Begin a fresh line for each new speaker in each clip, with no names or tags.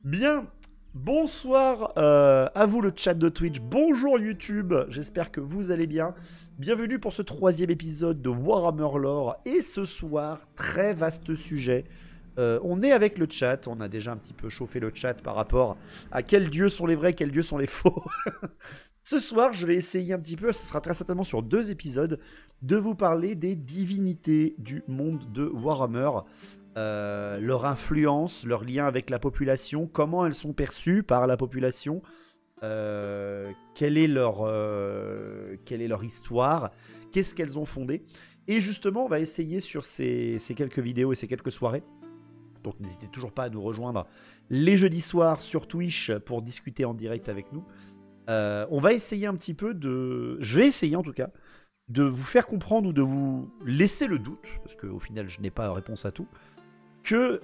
Bien, bonsoir à vous le chat de Twitch, bonjour YouTube, j'espère que vous allez bien. Bienvenue pour ce troisième épisode de Warhammer Lore. Et ce soir, très vaste sujet. On est avec le chat, on a déjà un petit peu chauffé le chat par rapport à quels dieux sont les vrais, quels dieux sont les faux. Ce soir, je vais essayer un petit peu, ce sera très certainement sur 2 épisodes, de vous parler des divinités du monde de Warhammer. Leur influence, leur lien avec la population, comment elles sont perçues par la population, quelle est leur histoire, qu'est-ce qu'elles ont fondé. Et justement, on va essayer sur ces quelques vidéos et ces quelques soirées. Donc n'hésitez toujours pas à nous rejoindre les jeudis soirs sur Twitch pour discuter en direct avec nous. On va essayer un petit peu de... Je vais essayer en tout cas de vous faire comprendre ou de vous laisser le doute, parce qu'au final je n'ai pas réponse à tout, que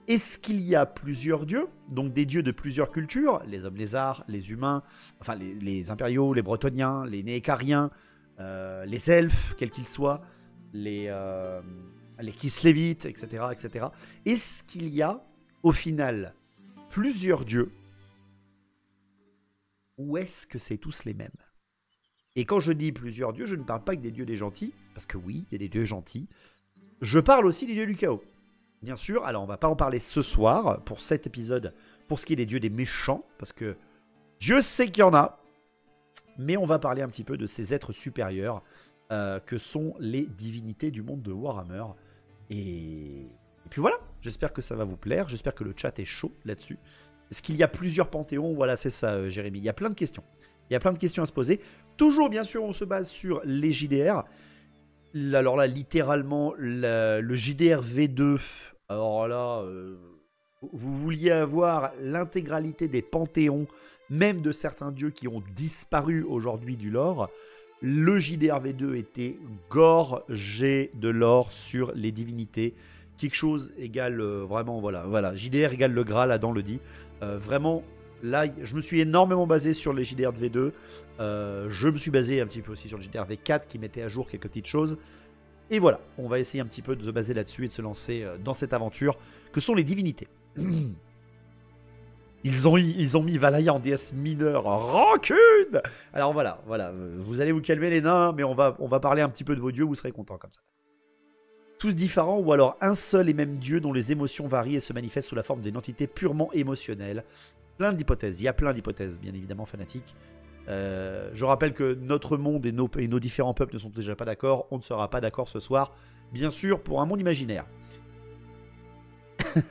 est-ce qu'il y a plusieurs dieux, donc des dieux de plusieurs cultures, les hommes lézards, les humains, enfin les impériaux, les bretoniens, les néécariens, les elfes, quels qu'ils soient, les kislévites, etc., etc. Est-ce qu'il y a, au final, plusieurs dieux, ou est-ce que c'est tous les mêmes? Et quand je dis plusieurs dieux, je ne parle pas que des dieux des gentils, parce que oui, il y a des dieux gentils. Je parle aussi des dieux du chaos. Bien sûr, alors on va pas en parler ce soir, pour cet épisode, pour ce qui est des dieux des méchants, parce que Dieu sait qu'il y en a, mais on va parler un petit peu de ces êtres supérieurs, que sont les divinités du monde de Warhammer. Et puis voilà, j'espère que ça va vous plaire, j'espère que le chat est chaud là-dessus. Est-ce qu'il y a plusieurs panthéons? Voilà, c'est ça, Jérémy. Il y a plein de questions. Il y a plein de questions à se poser. Toujours, bien sûr, on se base sur les JDR. Alors là, littéralement, le JDR V2. Alors là, vous vouliez avoir l'intégralité des panthéons, même de certains dieux qui ont disparu aujourd'hui du lore. Le JDR V2 était gorgé de lore sur les divinités. Quelque chose égale vraiment, voilà. JDR égale le Graal, Adam le dit. Vraiment, là, je me suis énormément basé sur les JDR de V2. Je me suis basé un petit peu aussi sur le JDR V4 qui mettait à jour quelques petites choses. Et voilà, on va essayer un petit peu de se baser là-dessus et de se lancer dans cette aventure que sont les divinités. Ils ont mis Valaya en déesse mineure. Rancune! Alors voilà, vous allez vous calmer les nains, mais on va parler un petit peu de vos dieux, vous serez contents comme ça. Tous différents ou alors un seul et même dieu dont les émotions varient et se manifestent sous la forme d'une entité purement émotionnelle. Plein d'hypothèses, il y a plein d'hypothèses, bien évidemment fanatiques. Je rappelle que notre monde et nos différents peuples ne sont déjà pas d'accord. On ne sera pas d'accord ce soir, bien sûr, pour un monde imaginaire.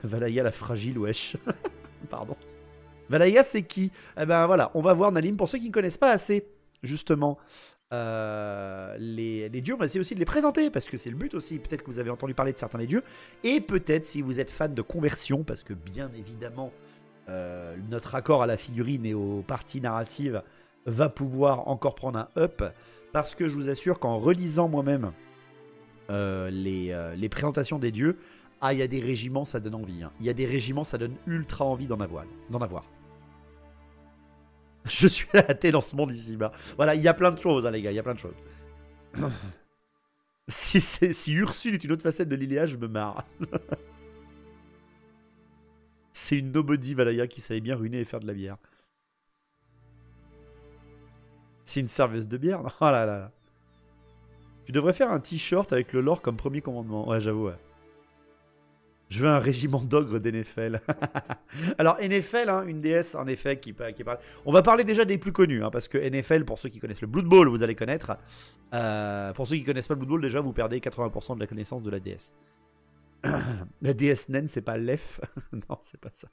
Valaya la fragile, wesh. Pardon. Valaya, c'est qui? Eh ben voilà, on va voir Nalim. Pour ceux qui ne connaissent pas assez, justement, les dieux, on va essayer aussi de les présenter, parce que c'est le but aussi. Peut-être que vous avez entendu parler de certains des dieux. Et peut-être si vous êtes fan de conversion, parce que bien évidemment, notre accord à la figurine et aux parties narratives va pouvoir encore prendre un up, parce que je vous assure qu'en relisant moi-même les présentations des dieux, il y a des régiments, ça donne envie. Il y a des régiments, ça donne ultra envie d'en avoir. Je suis hâté dans ce monde ici-bas. Voilà, il y a plein de choses, les gars, il y a plein de choses. Si Ursule est une autre facette de l'Iléa, je me marre. C'est une nobody, Valaya, qui savait bien ruiner et faire de la bière. C'est une serveuse de bière? Oh là là. Tu devrais faire un t-shirt avec le lore comme premier commandement. Ouais, j'avoue, ouais. Je veux un régiment d'ogres d'Ennephel. Alors, Ennephel, une déesse, en effet, qui parle. On va parler déjà des plus connus, parce que Ennephel, pour ceux qui connaissent le Blood Bowl, vous allez connaître. Pour ceux qui connaissent pas le Blood Bowl, déjà, vous perdez 80% de la connaissance de la déesse. La déesse naine, c'est pas l'Ef. Non, c'est pas ça.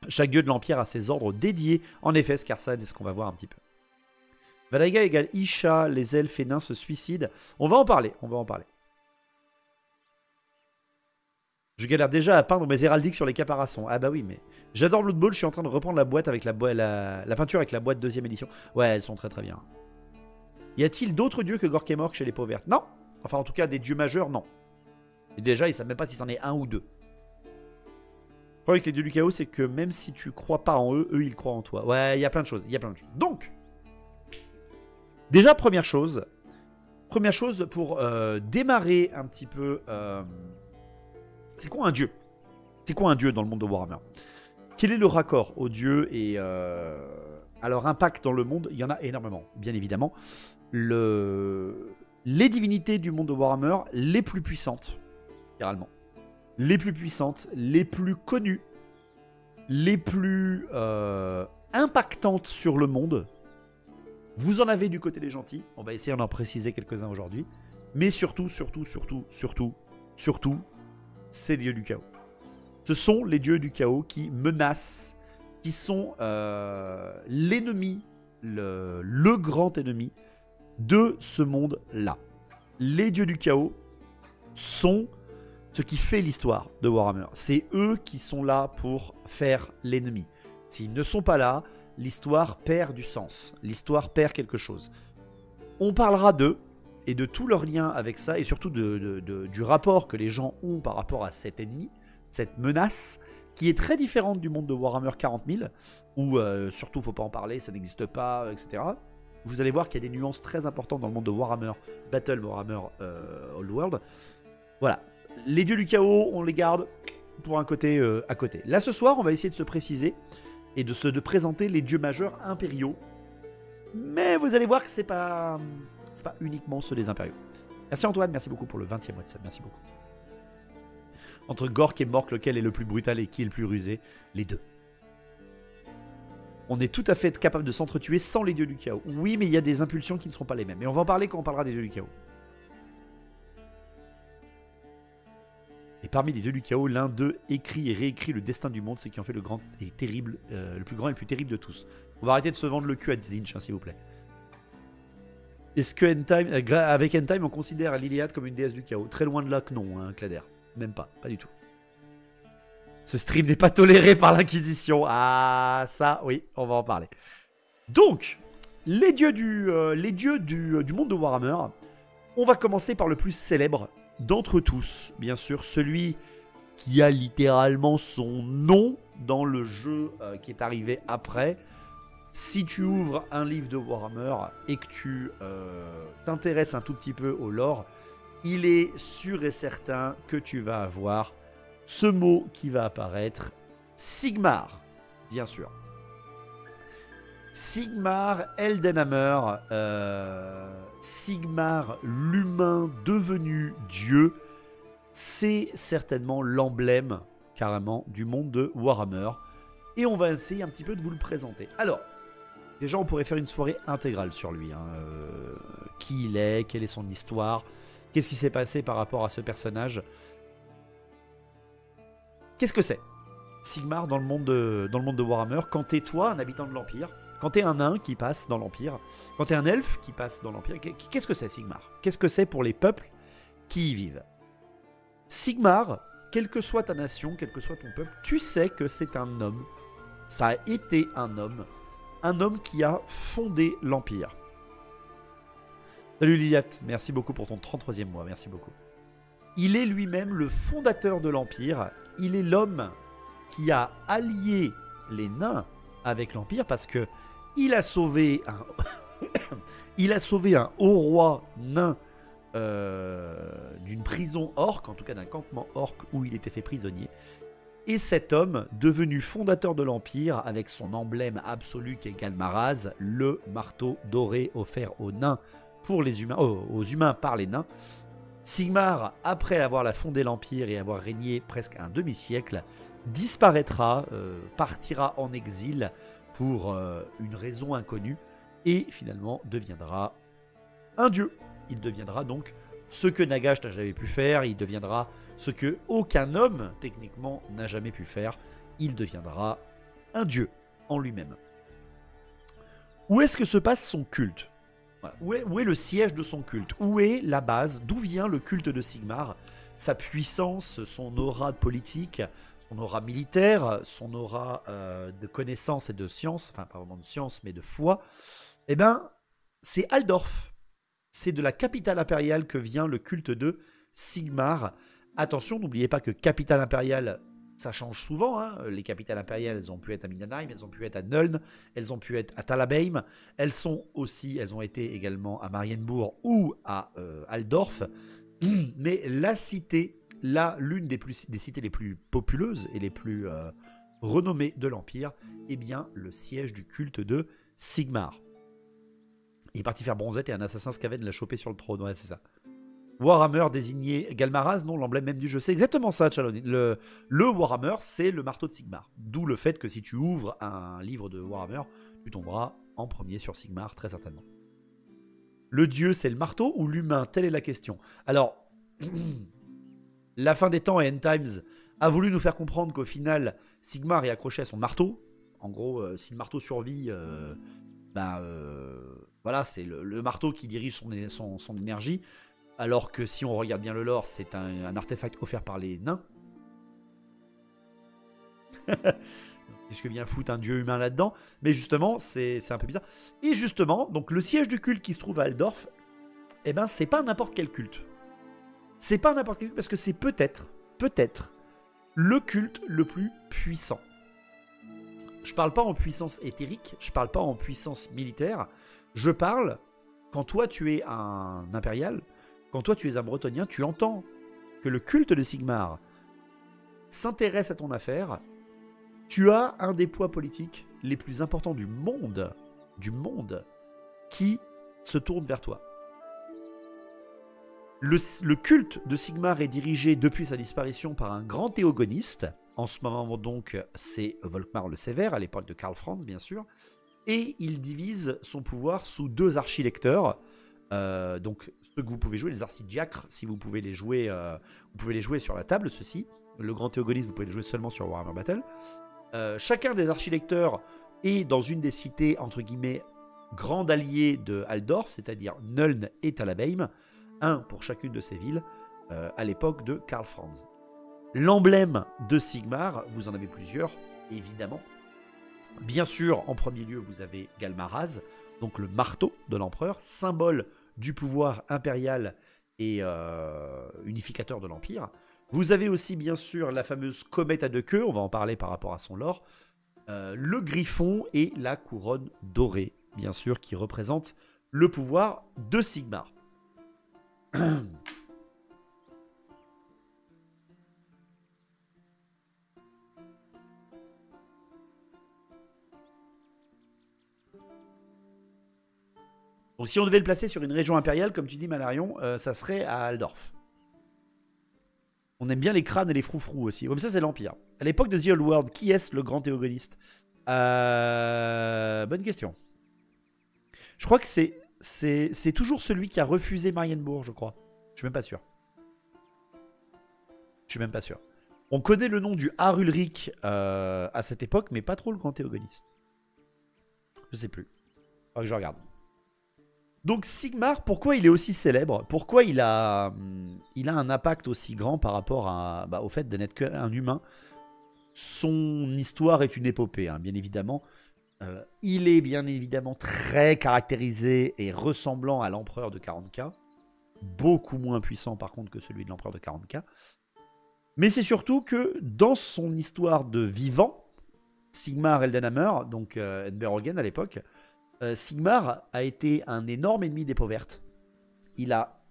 Chaque dieu de l'Empire a ses ordres dédiés. En effet, Scarsad, c'est ce qu'on va voir un petit peu. Valaya égale Isha, les elfes et nains se suicident. On va en parler. Je galère déjà à peindre mes héraldiques sur les caparaçons. Ah bah oui, mais j'adore Blood Bowl, je suis en train de reprendre la boîte avec la peinture avec la boîte 2ème édition. Ouais, elles sont très très bien. Y a-t-il d'autres dieux que Gorkemork chez les peaux vertes? Non. Enfin, en tout cas, des dieux majeurs, non. Et déjà, ils savent même pas si c'en est un ou deux. Le problème avec les dieux du chaos, c'est que même si tu crois pas en eux, eux, ils croient en toi. Ouais, il y a plein de choses, Donc, déjà, première chose, Première chose pour démarrer un petit peu... c'est quoi un dieu? C'est quoi un dieu dans le monde de Warhammer? Quel est le raccord aux dieux et à leur impact dans le monde? Il y en a énormément, bien évidemment. Les divinités du monde de Warhammer, les plus puissantes, littéralement. Les plus puissantes, les plus connues, les plus impactantes sur le monde. Vous en avez du côté des gentils. On va essayer d'en préciser quelques-uns aujourd'hui. Mais surtout, c'est les dieux du chaos. Ce sont les dieux du chaos qui menacent, qui sont l'ennemi, le grand ennemi de ce monde-là. Les dieux du chaos sont ce qui fait l'histoire de Warhammer. C'est eux qui sont là pour faire l'ennemi. S'ils ne sont pas là, l'histoire perd du sens. L'histoire perd quelque chose. On parlera d'eux et de tous leurs liens avec ça, et surtout du rapport que les gens ont par rapport à cet ennemi, cette menace, qui est très différente du monde de Warhammer 40 000, où surtout il ne faut pas en parler, ça n'existe pas, etc. Vous allez voir qu'il y a des nuances très importantes dans le monde de Warhammer Battle, Warhammer Old World. Voilà. Les dieux du chaos, on les garde pour un côté à côté. Là, ce soir, on va essayer de se préciser et de présenter les dieux majeurs impériaux. Mais vous allez voir que c'est pas uniquement ceux des impériaux. Merci Antoine, merci beaucoup pour le 20e mois de sub, merci beaucoup. Entre Gork et Mork, lequel est le plus brutal et qui est le plus rusé? Les deux. On est tout à fait capable de s'entretuer sans les dieux du chaos. Oui, mais il y a des impulsions qui ne seront pas les mêmes. Et on va en parler quand on parlera des dieux du chaos. Et parmi les dieux du chaos, l'un d'eux écrit et réécrit le destin du monde, ce qui en fait le grand et terrible, le plus grand et le plus terrible de tous. On va arrêter de se vendre le cul à Zinch, hein, s'il vous plaît. Est-ce que avec Endtime, on considère l'Iliade comme une déesse du chaos? Très loin de là que non, hein, Clader. Même pas du tout. Ce stream n'est pas toléré par l'Inquisition. Ah, ça, oui, on va en parler. Donc, les dieux du monde de Warhammer, on va commencer par le plus célèbre d'entre tous, bien sûr, celui qui a littéralement son nom dans le jeu qui est arrivé après. Si tu ouvres un livre de Warhammer et que tu t'intéresses un tout petit peu au lore, il est sûr et certain que tu vas avoir ce mot qui va apparaître, Sigmar, bien sûr. Sigmar Eldenhammer, Sigmar l'humain devenu Dieu, c'est certainement l'emblème carrément du monde de Warhammer. Et on va essayer un petit peu de vous le présenter. Alors, déjà on pourrait faire une soirée intégrale sur lui. Hein. Qui il est, quelle est son histoire, qu'est-ce qui s'est passé par rapport à ce personnage. Qu'est-ce que c'est Sigmar dans le monde de Warhammer? Quand t'es toi, un habitant de l'Empire, quand t'es un nain qui passe dans l'Empire, quand t'es un elfe qui passe dans l'Empire, qu'est-ce que c'est Sigmar? Qu'est-ce que c'est pour les peuples qui y vivent? Sigmar, quelle que soit ta nation, quel que soit ton peuple, tu sais que c'est un homme. Ça a été un homme qui a fondé l'Empire. Salut Liliat, merci beaucoup pour ton 33e mois, merci beaucoup. Il est lui-même le fondateur de l'Empire. Il est l'homme qui a allié les nains avec l'Empire parce que il a sauvé un haut roi nain d'une prison orque, en tout cas d'un campement orque où il était fait prisonnier. Et cet homme, devenu fondateur de l'Empire, avec son emblème absolu qui est Galmaraz, le marteau doré offert aux nains pour les humains, aux humains par les nains. Sigmar, après avoir fondé l'Empire et avoir régné presque un demi-siècle, disparaîtra, partira en exil pour une raison inconnue et finalement deviendra un dieu. Il deviendra donc ce que Nagash n'a jamais pu faire, il deviendra ce que aucun homme techniquement n'a jamais pu faire, il deviendra un dieu en lui-même. Où est-ce que se passe son culte ? Où est le siège de son culte? Où est la base? D'où vient le culte de Sigmar? Sa puissance, son aura politique, son aura militaire, son aura de connaissance et de science, enfin pas vraiment de science mais de foi, eh bien c'est Altdorf. C'est de la capitale impériale que vient le culte de Sigmar. Attention, n'oubliez pas que capitale impériale Ça change souvent. Hein. Les capitales impériales, elles ont pu être à Mindenheim, elles ont pu être à Nuln, elles ont pu être à Talabheim. Elles ont été également à Marienbourg ou à Altdorf. Mais la cité, l'une des cités les plus populeuses et les plus renommées de l'Empire, est bien le siège du culte de Sigmar. Il est parti faire bronzette et un assassin Skaven l'a chopé sur le trône. Ouais, c'est ça. Warhammer désigné Galmaraz, non, l'emblème même du jeu. C'est exactement ça, Chalon. Le Warhammer, c'est le marteau de Sigmar. D'où le fait que si tu ouvres un livre de Warhammer, tu tomberas en premier sur Sigmar, très certainement. Le dieu, c'est le marteau ou l'humain? Telle est la question. Alors, la fin des temps et End Times a voulu nous faire comprendre qu'au final, Sigmar est accroché à son marteau. En gros, si le marteau survit, voilà, c'est le marteau qui dirige son énergie. Alors que si on regarde bien le lore, c'est un artefact offert par les nains. Qu'est-ce que vient foutre un dieu humain là-dedans? Mais justement, c'est un peu bizarre. Et justement, donc le siège du culte qui se trouve à Altdorf, eh ben, c'est pas n'importe quel culte. C'est pas n'importe quel culte parce que c'est peut-être le culte le plus puissant. Je parle pas en puissance éthérique, je parle pas en puissance militaire. Je parle quand toi tu es un impérial. Quand toi tu es un bretonien, tu entends que le culte de Sigmar s'intéresse à ton affaire, tu as un des poids politiques les plus importants du monde qui se tourne vers toi. Le culte de Sigmar est dirigé depuis sa disparition par un grand théogoniste. En ce moment donc, c'est Volkmar le Sévère, à l'époque de Karl Franz bien sûr. Et il divise son pouvoir sous 2 archilecteurs. Donc ceux que vous pouvez jouer, les archidiacres, si vous pouvez les jouer, sur la table, ceux-ci. Le grand théogoniste, vous pouvez les jouer seulement sur Warhammer Battle. Chacun des archilecteurs est dans une des cités, entre guillemets, grandes alliées de Altdorf, c'est-à-dire Nuln et Talabheim, un pour chacune de ces villes, à l'époque de Karl Franz. L'emblème de Sigmar, vous en avez plusieurs, évidemment. Bien sûr, en premier lieu, vous avez Galmaraz, donc le marteau de l'empereur, symbole du pouvoir impérial et unificateur de l'Empire. Vous avez aussi, bien sûr, la fameuse comète à 2 queues, on va en parler par rapport à son lore, le griffon et la couronne dorée, bien sûr, qui représente le pouvoir de Sigmar. Donc si on devait le placer sur une région impériale, comme tu dis Malarion, ça serait à Altdorf. On aime bien les crânes et les froufrous aussi. Comme ça, c'est l'Empire. À l'époque de The Old World, qui est-ce le grand théogoniste? Bonne question. Je crois que c'est toujours celui qui a refusé Marienbourg, je crois. Je suis même pas sûr. On connaît le nom du Har-Ulrich à cette époque, mais pas trop le grand théogoniste. Je sais plus. Faudra que je regarde. Donc Sigmar, pourquoi il est aussi célèbre? Pourquoi il a un impact aussi grand par rapport au fait de n'être qu'un humain? Son histoire est une épopée, hein, bien évidemment. Il est bien évidemment très caractérisé et ressemblant à l'empereur de 40K. Beaucoup moins puissant par contre que celui de l'empereur de 40K. Mais c'est surtout que dans son histoire de vivant, Sigmar Eldenhammer, donc Edberhogen à l'époque, Sigmar a été un énorme ennemi des peaux vertes. Il a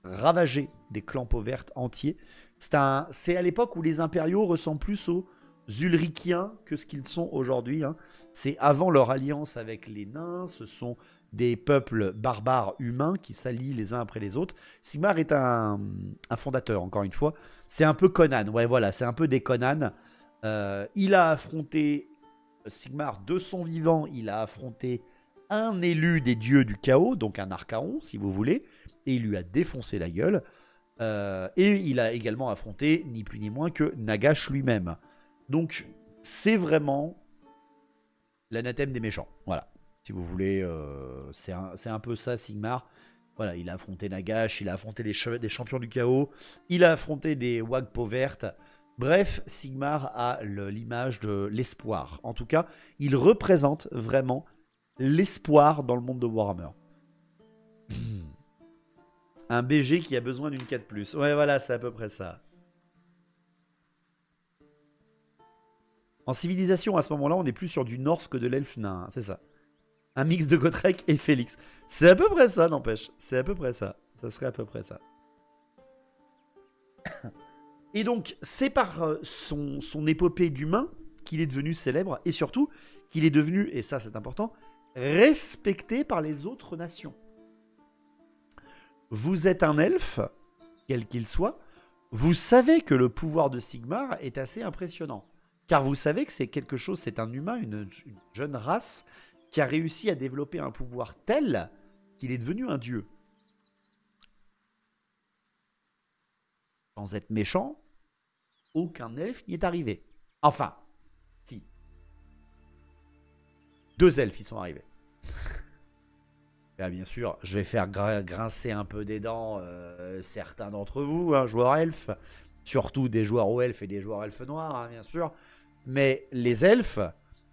ravagé des clans peaux vertes entiers. C'est à l'époque où les impériaux ressemblent plus aux Ulrichiens que ce qu'ils sont aujourd'hui. Hein. C'est avant leur alliance avec les nains. Ce sont des peuples barbares humains qui s'allient les uns après les autres. Sigmar est un fondateur, encore une fois. C'est un peu Conan. Ouais, voilà, c'est un peu des Conan. Il a affronté Sigmar de son vivant. Il a affronté un élu des dieux du chaos, donc un Archaon, si vous voulez, et il lui a défoncé la gueule. Et il a également affronté ni plus ni moins que Nagash lui-même. Donc, c'est vraiment l'anathème des méchants. Voilà, si vous voulez, c'est un peu ça, Sigmar. Voilà, il a affronté Nagash, il a affronté des champions du chaos, il a affronté des Wag peaux vertes. Bref, Sigmar a l'image de l'espoir. En tout cas, il représente vraiment l'espoir dans le monde de Warhammer. Un BG qui a besoin d'une 4+. Ouais, voilà, c'est à peu près ça. En civilisation, à ce moment-là, on n'est plus sur du Norse que de l'elfe nain, hein, c'est ça. Un mix de Gotrek et Félix. C'est à peu près ça, n'empêche. C'est à peu près ça. Ça serait à peu près ça. Et donc, c'est par son épopée d'humain qu'il est devenu célèbre, et surtout qu'il est devenu, et ça c'est important, respecté par les autres nations. Vous êtes un elfe, quel qu'il soit, vous savez que le pouvoir de Sigmar est assez impressionnant. Car vous savez que c'est quelque chose, c'est un humain, une jeune race, qui a réussi à développer un pouvoir tel qu'il est devenu un dieu. Sans être méchant, aucun elfe n'y est arrivé. Enfin, si. 2 elfes y sont arrivés. Là, bien sûr, je vais faire grincer un peu des dents certains d'entre vous, hein, joueurs elfes, surtout des joueurs aux elfes et des joueurs elfes noirs, hein, bien sûr. Mais les elfes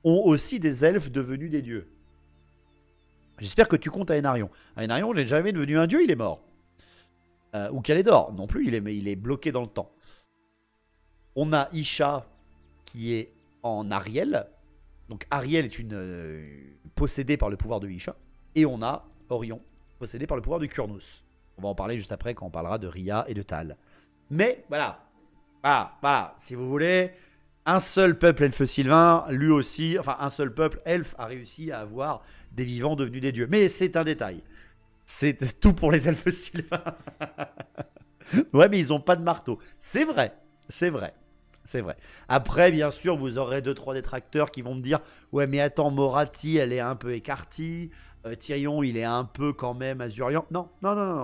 ont aussi des elfes devenus des dieux. J'espère que tu comptes à Aenarion. Aenarion n'est jamais devenu un dieu, il est mort. Ou Calédor, non plus, il est bloqué dans le temps. On a Isha qui est en Ariel. Donc Ariel est possédée par le pouvoir de Isha. Et on a Orion, possédé par le pouvoir de Kurnus. On va en parler juste après quand on parlera de Ria et de Tal. Mais voilà. Voilà. Si vous voulez, un seul peuple elfe sylvain, lui aussi, enfin un seul peuple elfe a réussi à avoir des vivants devenus des dieux. Mais c'est un détail. C'est tout pour les elfes sylvains. Ouais, mais ils n'ont pas de marteau. C'est vrai. C'est vrai. C'est vrai. Après, bien sûr, vous aurez 2-3 détracteurs qui vont me dire « Ouais, mais attends, Moratti, elle est un peu écartie. Tyrion, il est un peu quand même azurian. » Non,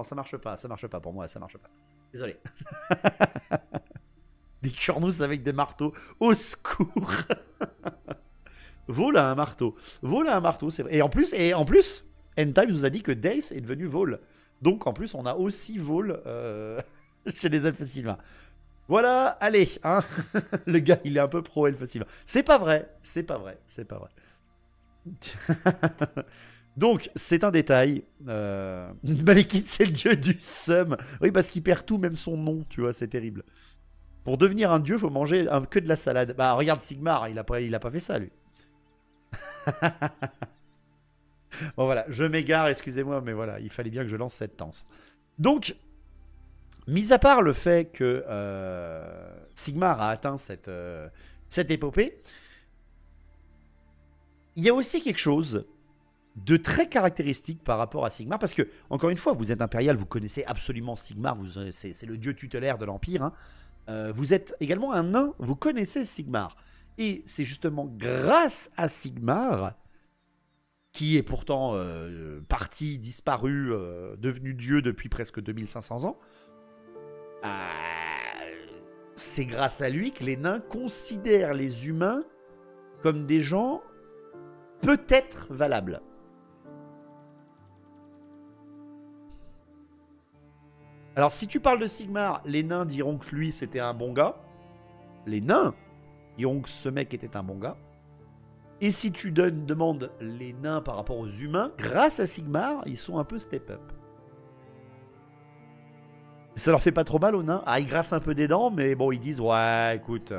ça marche pas. Ça marche pas pour moi, ça marche pas. Désolé. Des Kurnus avec des marteaux. Au secours. Vol a un marteau. Vol a un marteau, c'est vrai. Et en plus, Endtime nous a dit que Dace est devenu Vol. Donc, en plus, on a aussi Vol chez les elfes sylvains. Voilà, allez, hein. Le gars, il est un peu pro elfe sylvain. C'est pas vrai. Donc, c'est un détail. Malekith, c'est le dieu du seum. Oui, parce qu'il perd tout, même son nom, tu vois, c'est terrible. Pour devenir un dieu, faut manger que de la salade. Bah, regarde Sigmar, il a pas fait ça, lui. Bon, voilà, je m'égare, excusez-moi, mais voilà, il fallait bien que je lance cette danse. Donc, mis à part le fait que Sigmar a atteint cette épopée, il y a aussi quelque chose de très caractéristique par rapport à Sigmar, parce que, encore une fois, vous êtes impérial, vous connaissez absolument Sigmar, c'est le dieu tutélaire de l'Empire, hein. Vous êtes également un nain, vous connaissez Sigmar. Et c'est justement grâce à Sigmar, qui est pourtant disparu, devenu dieu depuis presque 2500 ans, c'est grâce à lui que les nains considèrent les humains comme des gens peut-être valables. Alors si tu parles de Sigmar, les nains diront que lui c'était un bon gars. Les nains diront que ce mec était un bon gars. Et si tu demandes les nains par rapport aux humains, grâce à Sigmar, ils sont un peu step-up. Ça leur fait pas trop mal aux nains. Ah, ils grassent un peu des dents, mais bon, ils disent, ouais, écoute,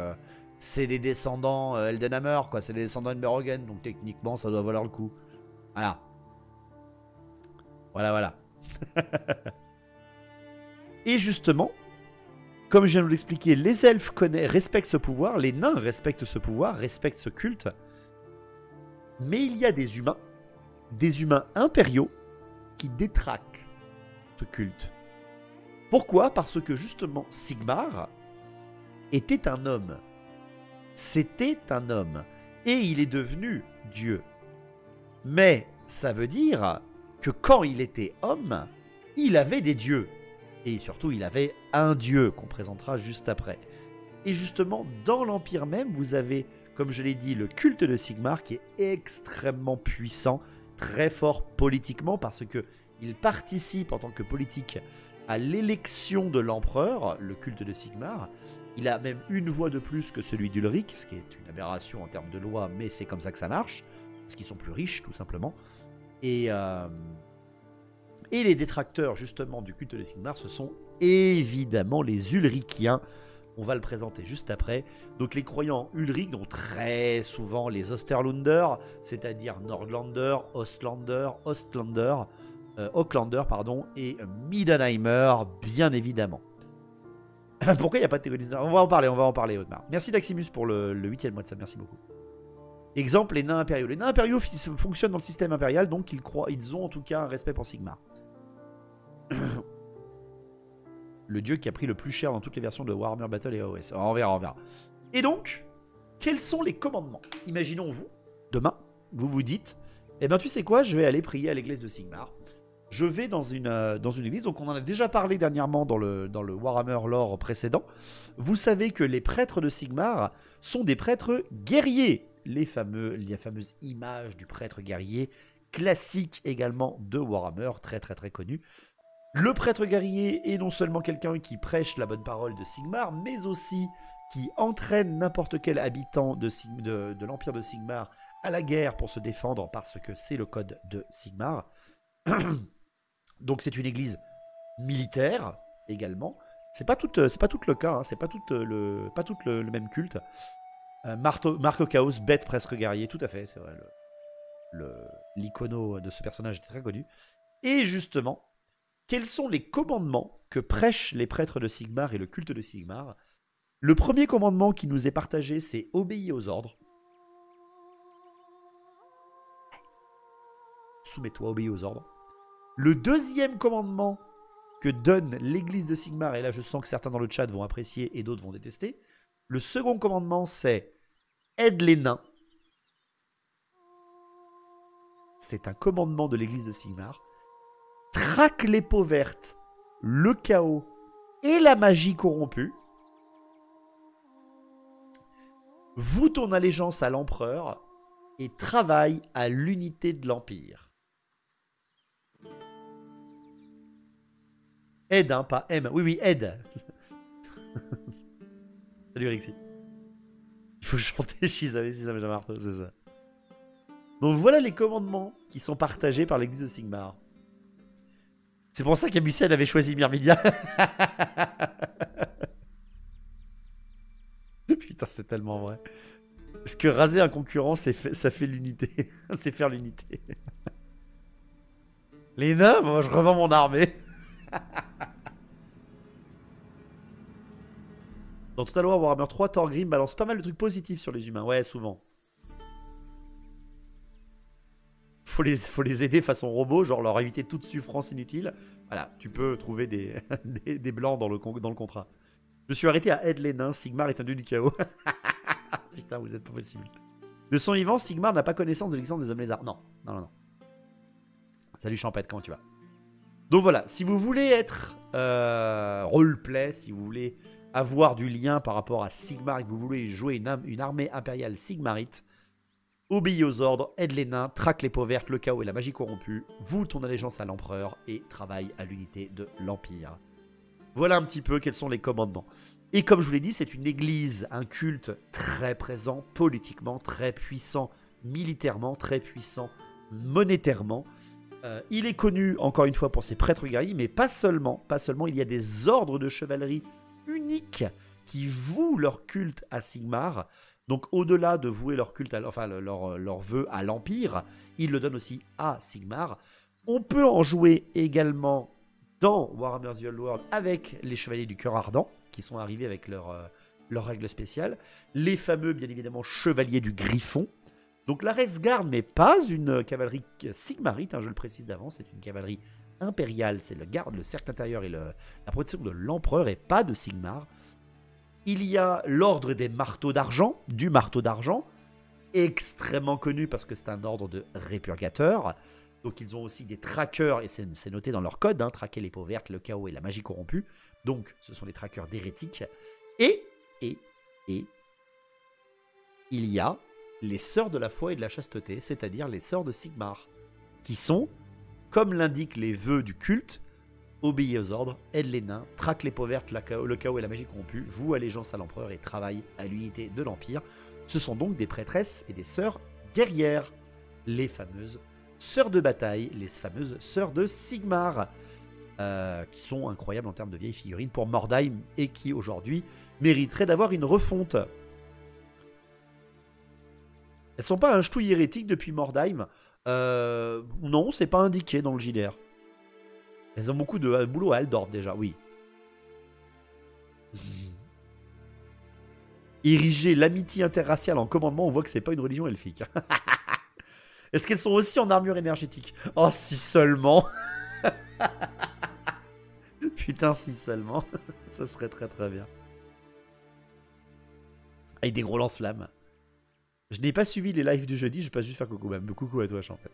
c'est des descendants Eldenhammer, quoi. C'est des descendants Enberhogen, donc techniquement, ça doit valoir le coup. Voilà. Voilà. Et justement, comme je viens de vous l'expliquer, les elfes respectent ce pouvoir, les nains respectent ce pouvoir, respectent ce culte. Mais il y a des humains impériaux, qui détraquent ce culte. Pourquoi? Parce que justement, Sigmar était un homme. C'était un homme. Et il est devenu Dieu. Mais ça veut dire que quand il était homme, il avait des dieux. Et surtout, il avait un dieu qu'on présentera juste après. Et justement, dans l'Empire même, vous avez, comme je l'ai dit, le culte de Sigmar qui est extrêmement puissant, très fort politiquement, parce qu'il participe en tant que politique à l'élection de l'empereur, le culte de Sigmar. Il a même une voix de plus que celui d'Ulric, ce qui est une aberration en termes de loi, mais c'est comme ça que ça marche, parce qu'ils sont plus riches, tout simplement. Et les détracteurs, justement, du culte de Sigmar, ce sont évidemment les Ulrichiens. On va le présenter juste après. Donc les croyants Ulrich, dont très souvent les Osterlander, c'est-à-dire Nordlander, Aucklander, pardon, et Midenheimer, bien évidemment. Pourquoi il n'y a pas de théorie? On va en parler, Otmar. Merci Daximus pour le 8e mois de ça, merci beaucoup. Exemple, les nains impériaux. Les nains impériaux fonctionnent dans le système impérial, donc ils ont en tout cas un respect pour Sigmar. Le dieu qui a pris le plus cher dans toutes les versions de Warhammer Battle et AOS. On verra. Et donc, quels sont les commandements? Imaginons vous, demain, vous vous dites, eh ben tu sais quoi, je vais aller prier à l'église de Sigmar. Je vais dans une église, donc on en a déjà parlé dernièrement dans le Warhammer lore précédent. Vous savez que les prêtres de Sigmar sont des prêtres guerriers. Les fameuses images du prêtre guerrier, classique également de Warhammer, très très très connu. Le prêtre guerrier est non seulement quelqu'un qui prêche la bonne parole de Sigmar, mais aussi qui entraîne n'importe quel habitant de l'Empire de Sigmar à la guerre pour se défendre, parce que c'est le code de Sigmar. Donc c'est une église militaire également. C'est pas tout le cas, hein, c'est pas tout le même culte. Marco Chaos, bête presque guerrier, tout à fait, c'est vrai. L'icono de ce personnage est très connu. Et justement, quels sont les commandements que prêchent les prêtres de Sigmar et le culte de Sigmar? Le premier commandement qui nous est partagé, c'est obéir aux ordres. Soumets-toi, obéis aux ordres. Le deuxième commandement que donne l'église de Sigmar, et là je sens que certains dans le chat vont apprécier et d'autres vont détester. Le second commandement, c'est aide les nains. C'est un commandement de l'église de Sigmar. Traque les peaux vertes, le chaos et la magie corrompue. Voue ton allégeance à l'empereur et travaille à l'unité de l'Empire. Aide, hein, pas M. Oui, aide. Salut Rixi. Il faut chanter Shizame si ça me marteau, c'est ça. Donc voilà les commandements qui sont partagés par l'église de Sigmar. C'est pour ça qu'Abusiel avait choisi Myrmidia. Putain, c'est tellement vrai. Parce que raser un concurrent, ça fait l'unité. C'est faire l'unité. Les nains, moi je revends mon armée. Dans Total War Warhammer 3, Thorgrim balance pas mal de trucs positifs sur les humains. Ouais, souvent. Faut les aider façon robot, genre leur éviter toute souffrance inutile. Voilà, tu peux trouver des blancs dans le contrat. Je suis arrêté à aide les nains, Sigmar est un dieu du chaos. Putain, vous êtes pas possible. De son vivant, Sigmar n'a pas connaissance de l'existence des hommes lézards. Non. Salut Champette, comment tu vas? Donc voilà, si vous voulez être roleplay, si vous voulez avoir du lien par rapport à Sigmar et que vous voulez jouer une armée impériale sigmarite, obéis aux ordres, aide les nains, traque les peaux vertes, le chaos et la magie corrompue, voue ton allégeance à l'empereur et travaille à l'unité de l'Empire. Voilà un petit peu quels sont les commandements. Et comme je vous l'ai dit, c'est une église, un culte très présent, politiquement, très puissant, militairement, très puissant, monétairement. Il est connu, encore une fois, pour ses prêtres guerriers, mais pas seulement. Il y a des ordres de chevalerie uniques qui vouent leur culte à Sigmar. Donc au-delà de vouer leur culte, leur vœu à l'Empire, ils le donnent aussi à Sigmar. On peut en jouer également dans Warhammer The Old World avec les Chevaliers du Cœur Ardent, qui sont arrivés avec leurs règles spéciales. Les fameux, bien évidemment, Chevaliers du Griffon. Donc la Redguard n'est pas une cavalerie sigmarite, hein, je le précise d'avance, c'est une cavalerie impériale, c'est le garde, le cercle intérieur et la protection de l'empereur et pas de Sigmar. Il y a l'ordre des marteaux d'argent, du marteau d'argent, extrêmement connu parce que c'est un ordre de répurgateurs. Donc ils ont aussi des traqueurs, et c'est noté dans leur code, hein, traquer les peaux vertes, le chaos et la magie corrompue. Donc ce sont les traqueurs d'hérétiques. Et il y a les sœurs de la foi et de la chasteté, c'est-à-dire les sœurs de Sigmar, qui sont, comme l'indiquent les vœux du culte, obéis aux ordres, aide les nains, traque les peaux vertes, le chaos et la magie corrompue, voue allégeance à l'empereur et travaille à l'unité de l'Empire. Ce sont donc des prêtresses et des sœurs guerrières, les fameuses sœurs de bataille, les fameuses sœurs de Sigmar. qui sont incroyables en termes de vieilles figurines pour Mordheim et qui aujourd'hui mériteraient d'avoir une refonte. Elles sont pas un ch'touille hérétique depuis Mordheim. Non, c'est pas indiqué dans le JDR. Elles ont beaucoup de boulot à Aldorf déjà, oui. Ériger l'amitié interraciale en commandement, on voit que c'est pas une religion elfique. Est-ce qu'elles sont aussi en armure énergétique? Oh, si seulement. Putain, si seulement. Ça serait très très bien. Avec des gros lance-flammes. Je n'ai pas suivi les lives du jeudi, je passe juste faire coucou même. Coucou à toi, en fait.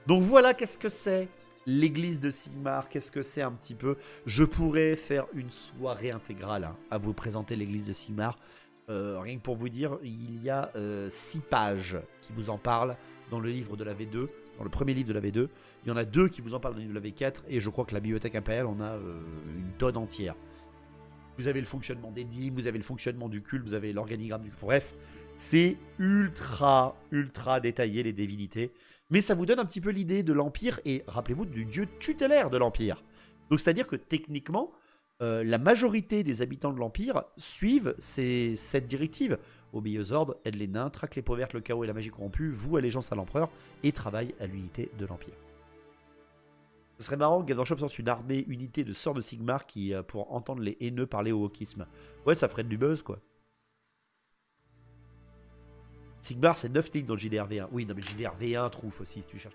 Donc voilà, qu'est-ce que c'est l'église de Sigmar, qu'est-ce que c'est un petit peu. Je pourrais faire une soirée intégrale hein, à vous présenter l'église de Sigmar. Rien que pour vous dire, il y a 6 pages qui vous en parlent dans le livre de la V2, dans le premier livre de la V2. Il y en a 2 qui vous en parlent dans le livre de la V4, et je crois que la bibliothèque impériale en a une tonne entière. Vous avez le fonctionnement des dîmes, vous avez le fonctionnement du culte, vous avez l'organigramme du... Bref, c'est ultra détaillé les divinités. Mais ça vous donne un petit peu l'idée de l'Empire, et rappelez-vous du dieu tutélaire de l'Empire. Donc c'est-à-dire que techniquement, la majorité des habitants de l'Empire suivent cette directive. Obéis aux ordres, aide les nains, traque les peaux vertes, le chaos et la magie corrompue, voue allégeance à l'empereur, et travaille à l'unité de l'Empire. Ce serait marrant que Gadanshop sorte une armée unité de sorts de Sigmar qui, pour entendre les haineux parler au wokisme. Ouais, ça ferait du buzz, quoi. Sigmar, c'est 9 lignes dans le JDR V1. Oui, non, mais le JDR V1 trouve aussi, si tu cherches.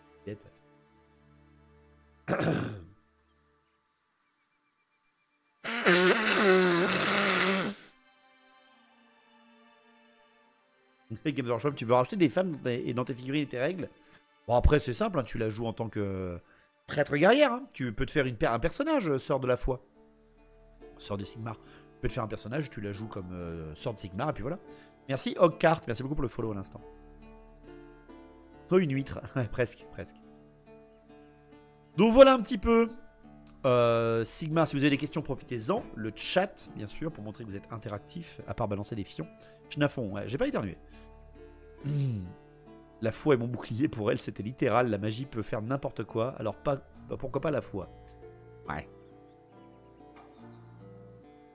Gadanshop, tu veux racheter des femmes et dans tes figurines et tes règles? Bon, après, c'est simple, hein, tu la joues en tant que... prêtre guerrière, hein. Tu peux te faire un personnage, sœur de la foi. Sœur de Sigmar. Tu peux te faire un personnage, tu la joues comme sœur de Sigmar, et puis voilà. Merci Hogcart, merci beaucoup pour le follow à l'instant. Oh, une huître, presque. Donc voilà un petit peu. Sigmar, si vous avez des questions, profitez-en. Le chat, bien sûr, pour montrer que vous êtes interactif, à part balancer des fions. Schnafon, ouais, j'ai pas éternué. La foi est mon bouclier, pour elle c'était littéral, la magie peut faire n'importe quoi, alors pourquoi pas la foi? Ouais.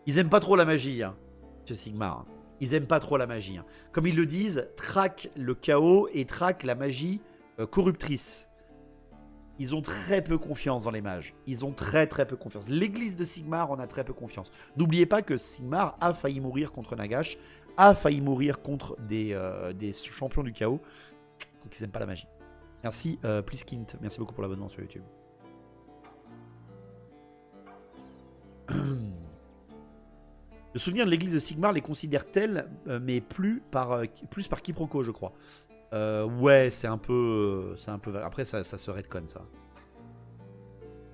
Ils aiment pas trop la magie, hein, chez Sigmar. Ils aiment pas trop la magie. Hein. Comme ils le disent, traque le chaos et traque la magie corruptrice. Ils ont très peu confiance dans les mages. Ils ont très peu confiance. L'église de Sigmar en a très peu confiance. N'oubliez pas que Sigmar a failli mourir contre Nagash, a failli mourir contre des champions du chaos. Donc ils aiment pas la magie. Merci Pliskint, merci beaucoup pour l'abonnement sur YouTube. Le souvenir de l'église de Sigmar les considère tels, mais plus par quiproquo, je crois. Ouais, c'est un peu... Après, ça se redconne, ça.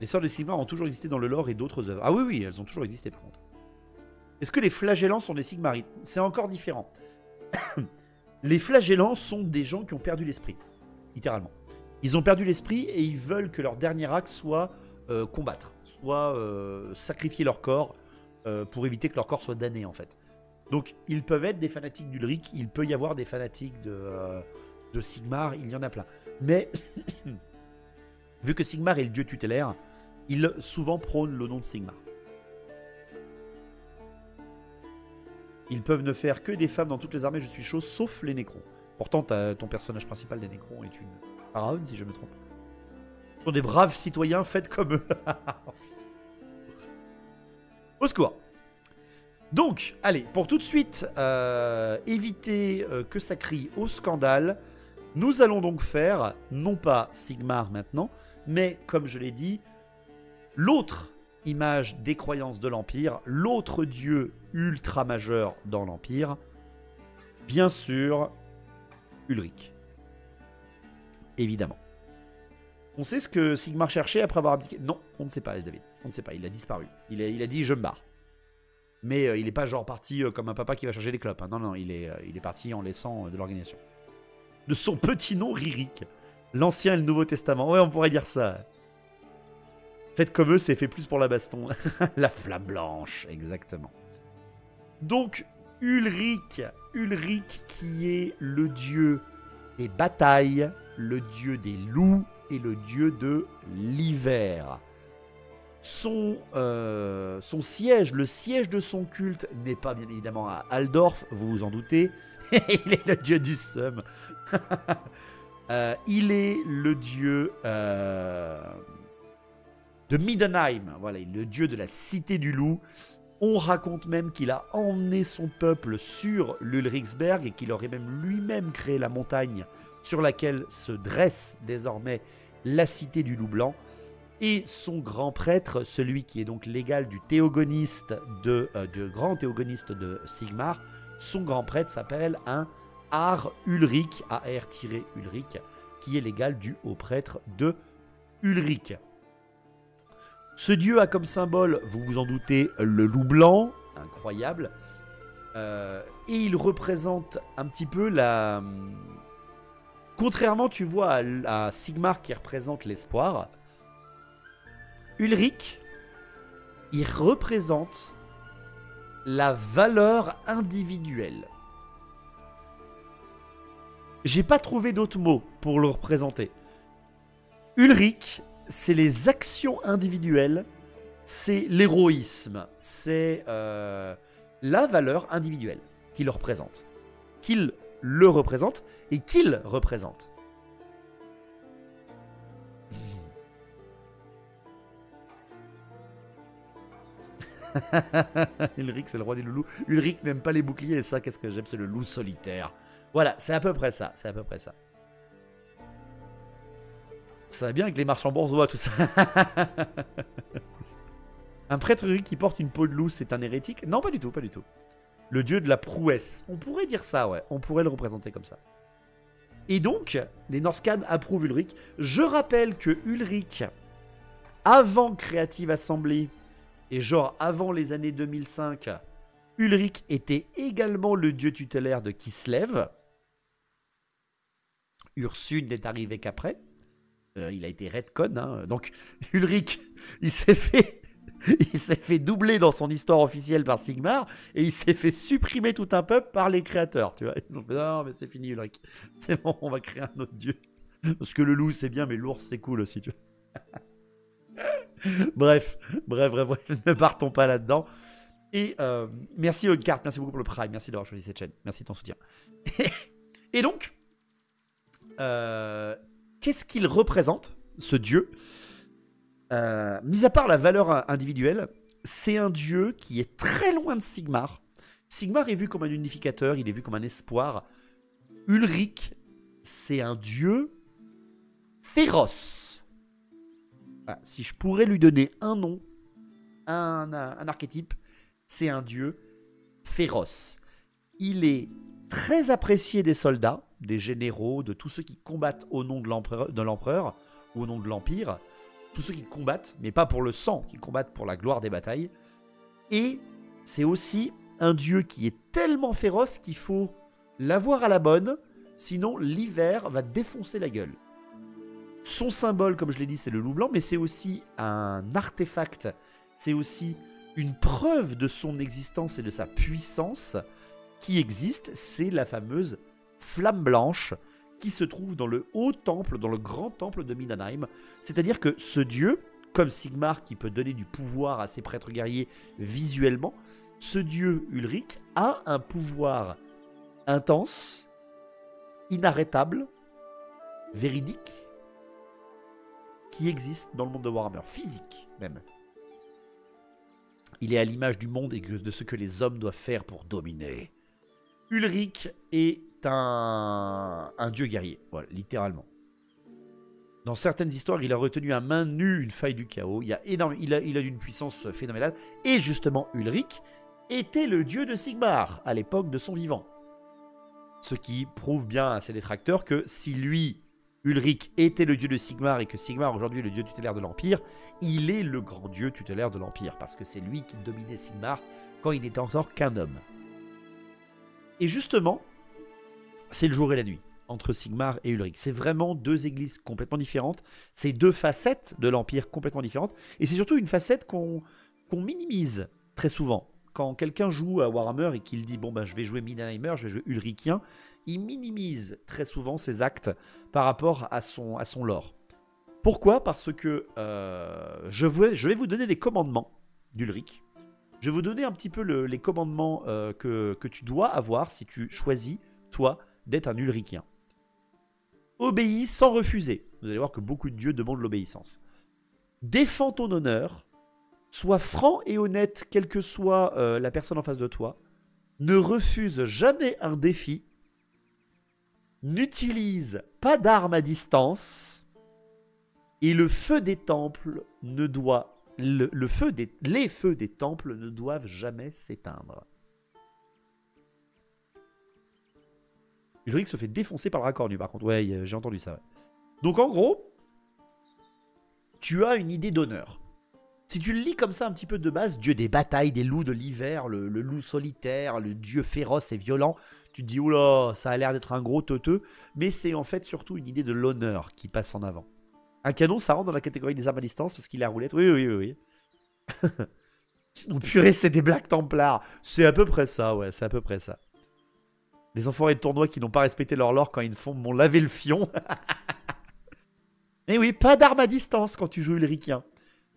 Les sœurs de Sigmar ont toujours existé dans le lore et d'autres œuvres. Ah oui, elles ont toujours existé, par contre. Est-ce que les flagellants sont des Sigmarites? C'est encore différent. Les flagellants sont des gens qui ont perdu l'esprit, littéralement. Ils ont perdu l'esprit et ils veulent que leur dernier acte soit combattre, soit sacrifier leur corps pour éviter que leur corps soit damné, en fait. Donc, ils peuvent être des fanatiques d'Ulric, il peut y avoir des fanatiques de Sigmar, il y en a plein. Mais, vu que Sigmar est le dieu tutélaire, il souvent prône le nom de Sigmar. Ils peuvent ne faire que des femmes dans toutes les armées, je suis chaud, sauf les Nécrons. Pourtant, ton personnage principal des Nécrons est une pharaon, si je me trompe. Ce sont des braves citoyens, faites comme eux. Au secours. Donc, allez, pour tout de suite éviter que ça crie au scandale, nous allons donc faire, non pas Sigmar maintenant, mais, comme je l'ai dit, l'autre image des croyances de l'Empire, l'autre dieu ultra majeur dans l'Empire, bien sûr, Ulric. Évidemment. On sait ce que Sigmar cherchait après avoir abdiqué. Non, on ne sait pas, David. On ne sait pas, il a disparu. Il a dit je me barre. Mais il n'est pas genre parti comme un papa qui va chercher les clopes. Hein. Non, il est parti en laissant de l'organisation. De son petit nom, Ririk. L'Ancien et le Nouveau Testament. Ouais, on pourrait dire ça. Faites comme eux, c'est fait plus pour la baston. La flamme blanche, exactement. Donc, Ulric qui est le dieu des batailles, le dieu des loups est le dieu de l'hiver. Son siège, le siège de son culte n'est pas bien évidemment à Altdorf, vous vous en doutez. Il est le dieu du seum. Il est le dieu de Middenheim. Voilà, il est le dieu de la cité du loup. On raconte même qu'il a emmené son peuple sur l'Ulrichsberg et qu'il aurait même lui-même créé la montagne sur laquelle se dresse désormais la cité du loup blanc. Et son grand prêtre, celui qui est donc l'égal du théogoniste du grand théogoniste de Sigmar, son grand prêtre s'appelle un Ar-Ulrich, A-R-Ulrich, qui est l'égal du haut prêtre de Ulrich. Ce dieu a comme symbole, vous vous en doutez, le loup blanc, incroyable, et il représente un petit peu la... Contrairement, tu vois, à Sigmar qui représente l'espoir, Ulrich, il représente la valeur individuelle. J'ai pas trouvé d'autres mots pour le représenter. Ulrich, c'est les actions individuelles, c'est l'héroïsme, c'est la valeur individuelle qu'il représente. Qu'il le représente et qu'il représente. Ulrich, c'est le roi des loulous. Ulrich n'aime pas les boucliers et ça, qu'est-ce que j'aime, c'est le loup solitaire. Voilà, c'est à peu près ça, c'est à peu près ça. Ça va bien avec les marchands bourgeois, tout ça. Un prêtre Ulrich qui porte une peau de loup, c'est un hérétique? Non, pas du tout, pas du tout. Le dieu de la prouesse. On pourrait dire ça, ouais. On pourrait le représenter comme ça. Et donc, les Norscan approuvent Ulrich. Je rappelle que Ulrich, avant Creative Assembly, et genre avant les années 2005, Ulrich était également le dieu tutélaire de Kislev. Ursule n'est arrivé qu'après. Il a été retcon, hein. Donc Ulrich, il s'est fait doubler dans son histoire officielle par Sigmar et il s'est fait supprimer tout un peuple par les créateurs. Tu vois, ils ont fait non, mais c'est fini Ulrich, c'est bon, on va créer un autre dieu. Parce que le loup c'est bien, mais l'ours c'est cool aussi. Tu vois. bref, ne partons pas là-dedans. Et merci Hogcart, merci beaucoup pour le Prime, merci d'avoir choisi cette chaîne, merci de ton soutien. Et donc, qu'est-ce qu'il représente, ce dieu? Mis à part la valeur individuelle, c'est un dieu qui est très loin de Sigmar. Sigmar est vu comme un unificateur, il est vu comme un espoir. Ulrich, c'est un dieu féroce. Voilà, si je pourrais lui donner un nom, un archétype, c'est un dieu féroce. Il est très apprécié des soldats, des généraux, de tous ceux qui combattent au nom de l'empereur ou au nom de l'empire. Tous ceux qui combattent, mais pas pour le sang, qui combattent pour la gloire des batailles. Et c'est aussi un dieu qui est tellement féroce qu'il faut l'avoir à la bonne, sinon l'hiver va défoncer la gueule. Son symbole, comme je l'ai dit, c'est le loup blanc, mais c'est aussi un artefact, c'est aussi une preuve de son existence et de sa puissance qui existe, c'est la fameuse flamme blanche qui se trouve dans le haut temple, dans le grand temple de Middenheim. C'est-à-dire que ce dieu, comme Sigmar qui peut donner du pouvoir à ses prêtres guerriers visuellement, ce dieu Ulrich a un pouvoir intense, inarrêtable, véridique, qui existe dans le monde de Warhammer, physique même. Il est à l'image du monde et de ce que les hommes doivent faire pour dominer. Ulrich est un dieu guerrier, voilà, littéralement. Dans certaines histoires, il a retenu à main nue une faille du chaos. Il a une puissance phénoménale. Et justement, Ulrich était le dieu de Sigmar à l'époque de son vivant. Ce qui prouve bien à ses détracteurs que si lui, Ulrich, était le dieu de Sigmar et que Sigmar aujourd'hui est le dieu tutélaire de l'Empire, il est le grand dieu tutélaire de l'Empire. Parce que c'est lui qui dominait Sigmar quand il n'était encore qu'un homme. Et justement, c'est le jour et la nuit entre Sigmar et Ulrich. C'est vraiment deux églises complètement différentes. C'est deux facettes de l'Empire complètement différentes. Et c'est surtout une facette qu'on minimise très souvent. Quand quelqu'un joue à Warhammer et qu'il dit « Bon, ben, je vais jouer Middenheimer, je vais jouer Ulrichien », il minimise très souvent ses actes par rapport à son lore. Pourquoi? Parce que je vais vous donner les commandements d'Ulrich. Je vais vous donner un petit peu les commandements que tu dois avoir si tu choisis, toi, d'être un Ulrichien. Obéis sans refuser. Vous allez voir que beaucoup de dieux demandent l'obéissance. Défends ton honneur. Sois franc et honnête, quelle que soit la personne en face de toi. Ne refuse jamais un défi. N'utilise pas d'armes à distance. Et le feu des temples ne doit... les feux des temples ne doivent jamais s'éteindre. Ulrich se fait défoncer par le racornu, par contre. Ouais, j'ai entendu ça. Ouais. Donc, en gros, tu as une idée d'honneur. Si tu le lis comme ça un petit peu de base, dieu des batailles, des loups de l'hiver, le loup solitaire, le dieu féroce et violent, tu te dis, oula, ça a l'air d'être un gros teuteux, mais c'est en fait surtout une idée de l'honneur qui passe en avant. Un canon, ça rentre dans la catégorie des armes à distance parce qu'il a roulette. Oui. Oh, purée, c'est des Black Templars. C'est à peu près ça, ouais, c'est à peu près ça. Les enfoirés de tournoi qui n'ont pas respecté leur lore quand ils m'ont lavé le fion. Et oui, pas d'armes à distance quand tu joues Ulrichien.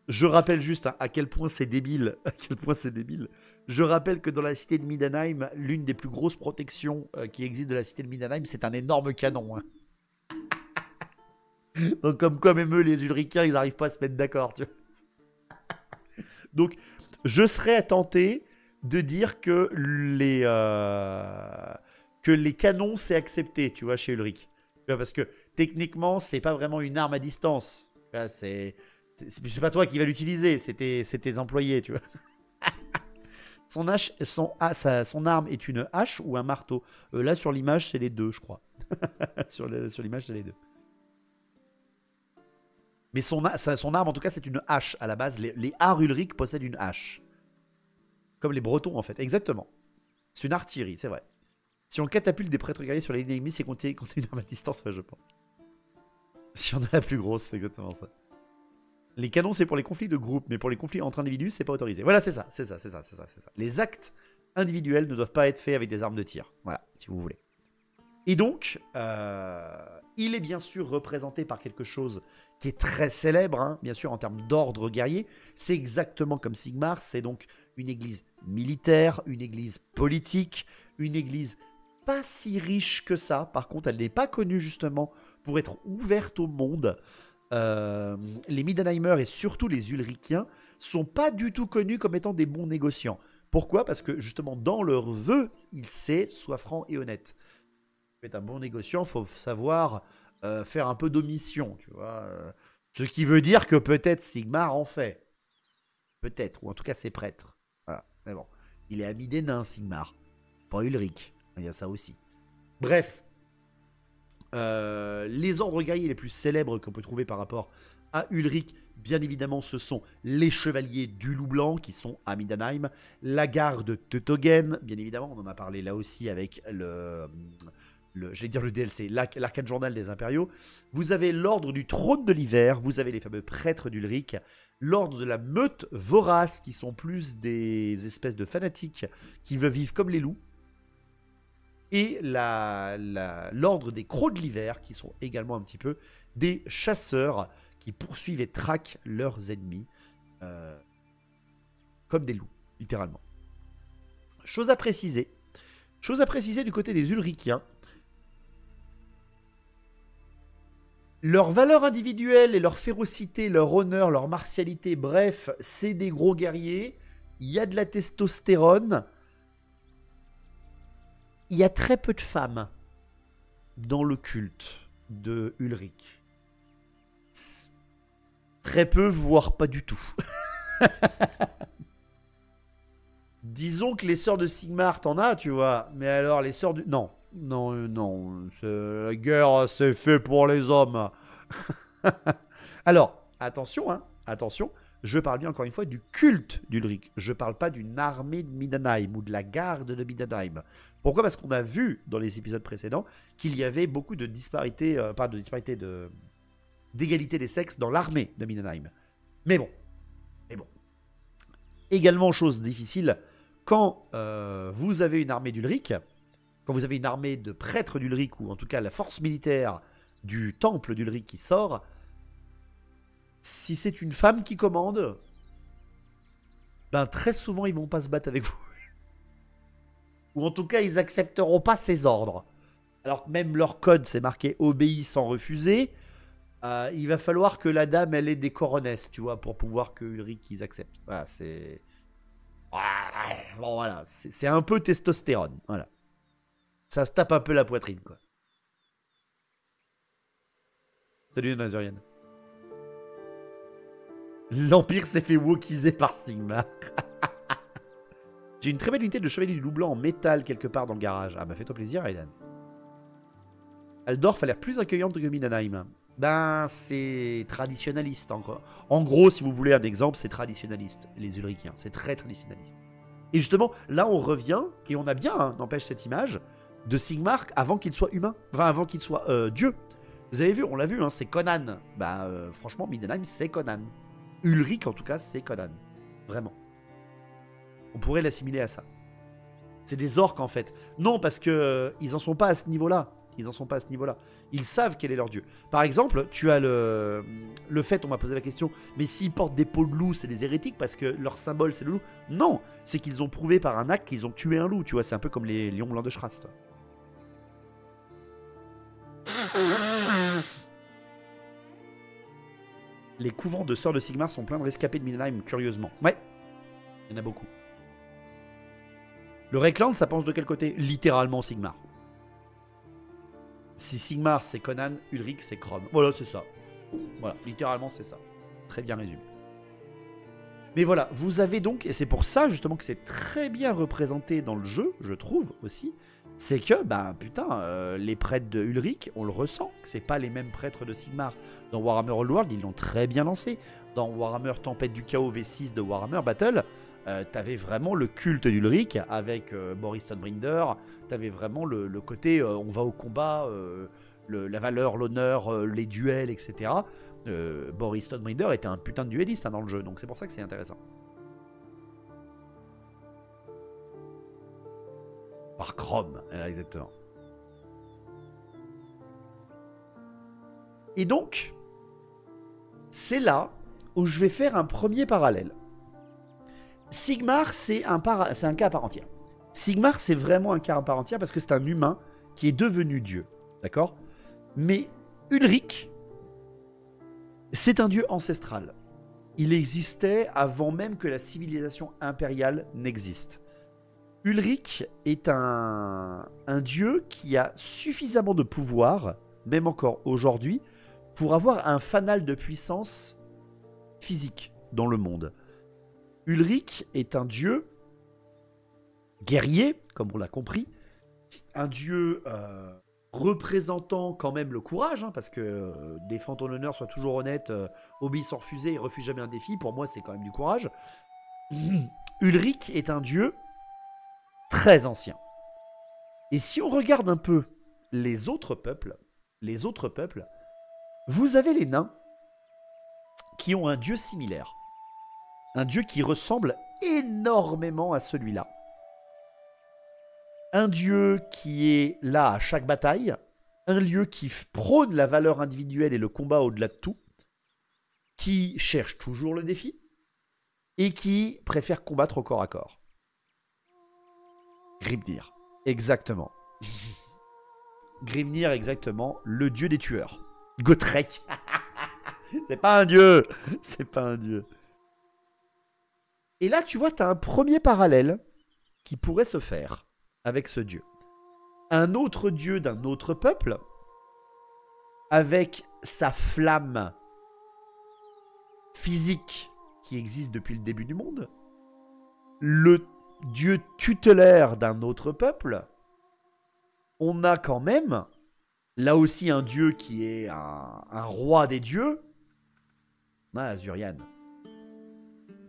Je rappelle juste à quel point c'est débile. À quel point c'est débile. Je rappelle que dans la cité de Midanheim, l'une des plus grosses protections qui existe de la cité de Midanheim, c'est un énorme canon. Hein. Donc comme quoi même eux, les Ulrichiens, ils n'arrivent pas à se mettre d'accord. Tu vois. Donc, je serais tenté de dire que les canons, c'est accepté, tu vois, chez Ulrich. Parce que techniquement, c'est pas vraiment une arme à distance. C'est pas toi qui vas l'utiliser, c'est tes employés, tu vois. Son arme est une hache ou un marteau. Là, sur l'image, c'est les deux, je crois. sur l'image, c'est les deux. Mais son arme, en tout cas, c'est une hache à la base. Les Har Ulrich possèdent une hache. Comme les Bretons, en fait. Exactement. C'est une artillerie, c'est vrai. Si on catapulte des prêtres guerriers sur les ennemis, c'est compter une arme à distance, ouais, je pense. Si on a la plus grosse, c'est exactement ça. Les canons, c'est pour les conflits de groupe, mais pour les conflits entre individus, c'est pas autorisé. Voilà, c'est ça. Les actes individuels ne doivent pas être faits avec des armes de tir. Voilà, si vous voulez. Et donc, il est bien sûr représenté par quelque chose qui est très célèbre, hein, bien sûr, en termes d'ordre guerrier. C'est exactement comme Sigmar, c'est donc une église militaire, une église politique, une église pas si riche que ça. Par contre, elle n'est pas connue justement pour être ouverte au monde. Les Midenheimers et surtout les Ulrichiens sont pas du tout connus comme étant des bons négociants. Pourquoi? Parce que justement, dans leurs vœux, ils savent, sois franc et honnête. Pour être un bon négociant, il faut savoir faire un peu d'omission, tu vois. Ce qui veut dire que peut-être Sigmar en fait. Peut-être, ou en tout cas ses prêtres. Voilà. Mais bon, il est ami des nains, Sigmar. Pas Ulrich. Il y a ça aussi. Bref. Les ordres guerriers les plus célèbres qu'on peut trouver par rapport à Ulrich, bien évidemment, ce sont les chevaliers du Loup Blanc qui sont à Midenheim, la garde Teutogen, bien évidemment, on en a parlé là aussi avec j'allais dire le DLC, l'Arcane Journal des Impériaux. Vous avez l'ordre du Trône de l'Hiver, vous avez les fameux prêtres d'Ulrich, l'ordre de la Meute Vorace, qui sont plus des espèces de fanatiques qui veulent vivre comme les loups. Et l'ordre des Crocs de l'Hiver, qui sont également un petit peu des chasseurs qui poursuivent et traquent leurs ennemis comme des loups, littéralement. Chose à préciser du côté des Ulrichiens, leur valeur individuelle et leur férocité, leur honneur, leur martialité, bref, c'est des gros guerriers, il y a de la testostérone. Il y a très peu de femmes dans le culte de Ulrich. Très peu, voire pas du tout. Disons que les sœurs de Sigmar, t'en as, tu vois. Mais alors, les sœurs du... Non. La guerre, c'est fait pour les hommes. Alors, attention, hein. Attention. Je parle bien, encore une fois, du culte d'Ulrich. Je ne parle pas d'une armée de Midenheim ou de la garde de Midenheim. Pourquoi? Parce qu'on a vu dans les épisodes précédents qu'il y avait beaucoup de disparités, d'égalité des sexes dans l'armée de Midenheim. Mais bon. Également, chose difficile, quand vous avez une armée d'Ulrich, quand vous avez une armée de prêtres d'Ulrich, ou en tout cas la force militaire du temple d'Ulrich qui sort, Si c'est une femme qui commande, ben très souvent ils vont pas se battre avec vous. Ou en tout cas ils accepteront pas ses ordres. Alors que même leur code c'est marqué obéis sans refuser. Il va falloir que la dame elle ait des coronesses, tu vois, pour pouvoir que Ulrich ils acceptent. Voilà, c'est... Bon voilà, c'est un peu testostérone, voilà. Ça se tape un peu la poitrine, quoi. Salut Nazurienne. L'Empire s'est fait wokiser par Sigmar. J'ai une très belle unité de chevalier du loup blanc en métal quelque part dans le garage. Ah bah fais-toi plaisir, Aidan. Aldorf a l'air plus accueillante que Midenheim. Ben, c'est traditionnaliste encore. En gros, si vous voulez un exemple, c'est traditionnaliste, les Ulrichiens. C'est très traditionnaliste. Et justement, là, on revient, et on a bien, hein, n'empêche, cette image de Sigmar avant qu'il soit humain. Enfin, avant qu'il soit dieu. Vous avez vu, on l'a vu, hein, c'est Conan. Bah, franchement, Midenheim, c'est Conan. Ulrich, en tout cas, c'est Conan. Vraiment. On pourrait l'assimiler à ça. C'est des orques, en fait. Non, parce que ils en sont pas à ce niveau-là. Ils en sont pas à ce niveau-là. Ils savent quel est leur dieu. Par exemple, tu as le fait, on m'a posé la question, mais s'ils portent des peaux de loup, c'est des hérétiques parce que leur symbole c'est le loup. Non, c'est qu'ils ont prouvé par un acte qu'ils ont tué un loup. Tu vois, c'est un peu comme les lions blancs de Shrast. Les couvents de sœurs de Sigmar sont pleins de rescapés de Midenheim, curieusement. Ouais, il y en a beaucoup. Le Reikland, ça penche de quel côté? Littéralement Sigmar. Si Sigmar c'est Conan, Ulrich c'est Chrome. Voilà, c'est ça. Voilà, littéralement c'est ça. Très bien résumé. Mais voilà, vous avez donc, et c'est pour ça justement que c'est très bien représenté dans le jeu, je trouve aussi, c'est que, ben putain, les prêtres de Ulrich, on le ressent, que c'est pas les mêmes prêtres de Sigmar. Dans Warhammer Old World, ils l'ont très bien lancé. Dans Warhammer Tempête du Chaos V6 de Warhammer Battle, t'avais vraiment le culte d'Ulrich avec Boris Stonebringer. T'avais vraiment le côté on va au combat, la valeur, l'honneur, les duels, etc. Boris Stonebringer était un putain de duelliste hein, dans le jeu, donc c'est pour ça que c'est intéressant. Par Chrome, exactement. Et donc, c'est là où je vais faire un premier parallèle. Sigmar, c'est un cas à part entière. Sigmar, c'est vraiment un cas à part entière parce que c'est un humain qui est devenu dieu. D'accord? Mais Ulrich, c'est un dieu ancestral. Il existait avant même que la civilisation impériale n'existe. Ulrich est un dieu qui a suffisamment de pouvoir, même encore aujourd'hui, pour avoir un fanal de puissance physique dans le monde. Ulrich est un dieu guerrier, comme on l'a compris, un dieu représentant quand même le courage, hein, parce que défends ton honneur, sois toujours honnête, obéis sans refuser et refuse jamais un défi, pour moi c'est quand même du courage. Ulrich est un dieu très ancien. Et si on regarde un peu les autres peuples, vous avez les nains qui ont un dieu similaire. Un dieu qui ressemble énormément à celui-là. Un dieu qui est là à chaque bataille. Un dieu qui prône la valeur individuelle et le combat au-delà de tout. Qui cherche toujours le défi. Et qui préfère combattre au corps à corps. Grimnir. Exactement. Grimnir, exactement. Le dieu des tueurs. Gotrek. C'est pas un dieu. C'est pas un dieu. Et là, tu vois, tu as un premier parallèle qui pourrait se faire avec ce dieu. Un autre dieu d'un autre peuple, avec sa flamme physique qui existe depuis le début du monde, le dieu tutélaire d'un autre peuple, on a quand même, là aussi, un dieu qui est un roi des dieux, Azurian.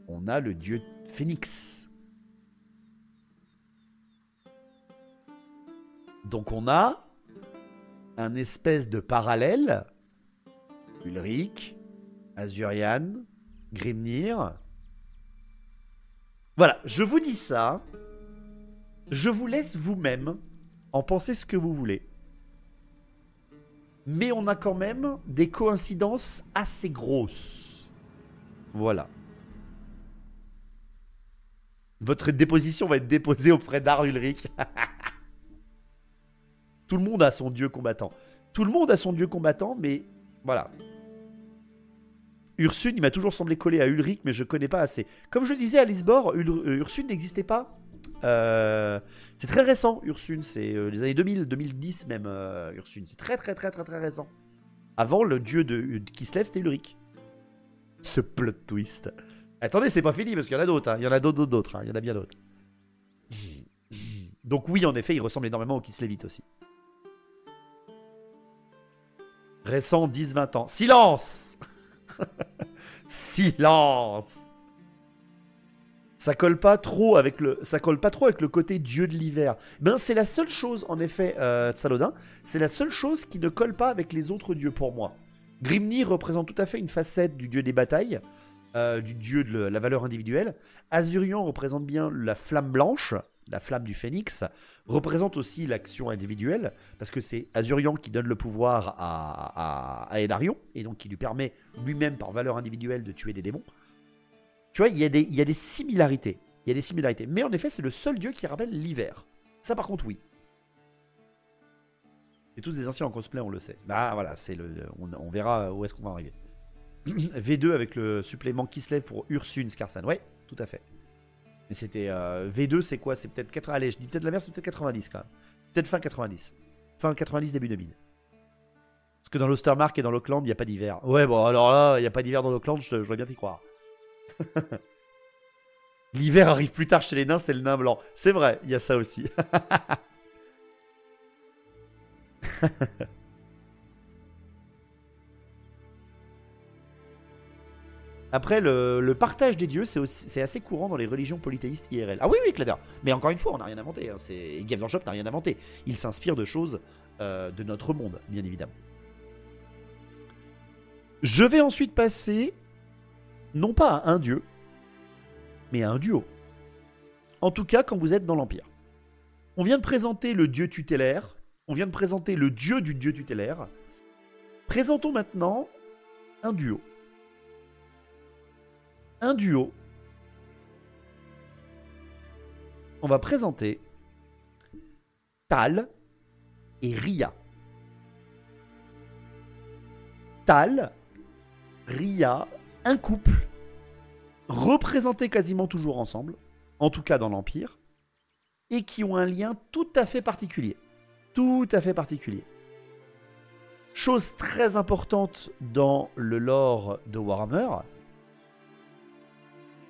On a le dieu Phénix. Donc on a un espèce de parallèle. Ulrich, Azurian, Grimnir. Voilà, je vous dis ça. Je vous laisse vous-même en penser ce que vous voulez. Mais on a quand même des coïncidences assez grosses. Voilà. Votre déposition va être déposée auprès d'Ar Ulrich. Tout le monde a son dieu combattant. Tout le monde a son dieu combattant, mais voilà. Ursune, il m'a toujours semblé collé à Ulrich, mais je connais pas assez. Comme je le disais à Lisbor, Ursune n'existait pas. C'est très récent, Ursune. C'est les années 2000, 2010 même, Ursune. C'est très récent. Avant, le dieu qui se lève, c'était Ulrich. Ce plot twist. Attendez, c'est pas fini, parce qu'il y en a d'autres. Hein. Il y en a d'autres. Hein. Il y en a bien d'autres. Donc oui, en effet, il ressemble énormément au Kislevic aussi. Récent, 10-20 ans. Silence. Silence. Ça colle pas trop avec le côté dieu de l'hiver. Ben c'est la seule chose en effet, Tsalodin, c'est la seule chose qui ne colle pas avec les autres dieux pour moi. Grimnir représente tout à fait une facette du dieu des batailles, du dieu de la valeur individuelle. Azurion représente bien la flamme blanche, la flamme du phénix, représente aussi l'action individuelle, parce que c'est Azurion qui donne le pouvoir à Elarion, et donc qui lui permet lui-même par valeur individuelle de tuer des démons. Tu vois, il y a des similarités. Il y a des similarités. Mais en effet, c'est le seul dieu qui rappelle l'hiver. Ça, par contre, oui. C'est tous des anciens en cosplay, on le sait. Ah, voilà, on verra où est-ce qu'on va arriver. V2 avec le supplément qui se lève pour Ursune Skarsan. Ouais, tout à fait. Mais c'était... V2, c'est quoi? C'est peut-être... Allez, je dis peut-être la merde, c'est peut-être 90 quand même. Peut-être fin 90. Fin 90, début 2000. Parce que dans l'Ostermark et dans l'Auckland, il n'y a pas d'hiver. Ouais, bon, alors là, il n'y a pas d'hiver dans l'Auckland, je dois bien t'y croire. L'hiver arrive plus tard chez les nains, c'est le nain blanc. C'est vrai, il y a ça aussi. Après, le partage des dieux, c'est assez courant dans les religions polythéistes IRL. Ah oui, oui, Clader. Mais encore une fois, on n'a rien inventé. Hein. Gavin n'a rien inventé. Il s'inspire de choses de notre monde, bien évidemment. Je vais ensuite passer, non pas à un dieu, mais à un duo. En tout cas, quand vous êtes dans l'Empire. On vient de présenter le dieu tutélaire. On vient de présenter le dieu du dieu tutélaire. Présentons maintenant un duo. Un duo. On va présenter Tal et Ria. Tal, Ria, un couple, représentés quasiment toujours ensemble, en tout cas dans l'Empire, et qui ont un lien tout à fait particulier. Tout à fait particulier. Chose très importante dans le lore de Warhammer,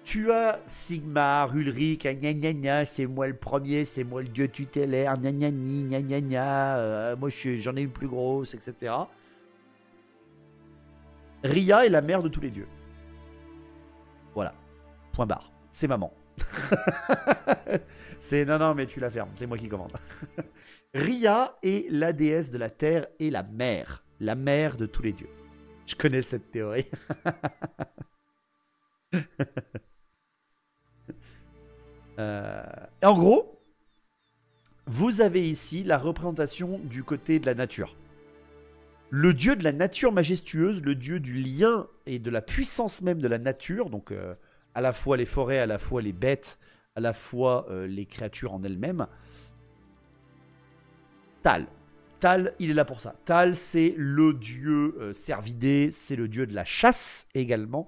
tu as Sigmar, Ulrich, gna gna gna, c'est moi le premier, c'est moi le dieu tutélaire, gna gna gna gna gna, moi j'en ai une plus grosse, etc. Ria est la mère de tous les dieux. Voilà. Point barre. C'est maman. Non, mais tu la fermes. C'est moi qui commande. Ria est la déesse de la terre et la mère. La mère de tous les dieux. Je connais cette théorie. En gros, vous avez ici la représentation du côté de la nature. Le dieu de la nature majestueuse, le dieu du lien et de la puissance même de la nature, donc à la fois les forêts, à la fois les bêtes, à la fois les créatures en elles-mêmes. Tal. Tal, il est là pour ça. Tal, c'est le dieu cervidé, c'est le dieu de la chasse également.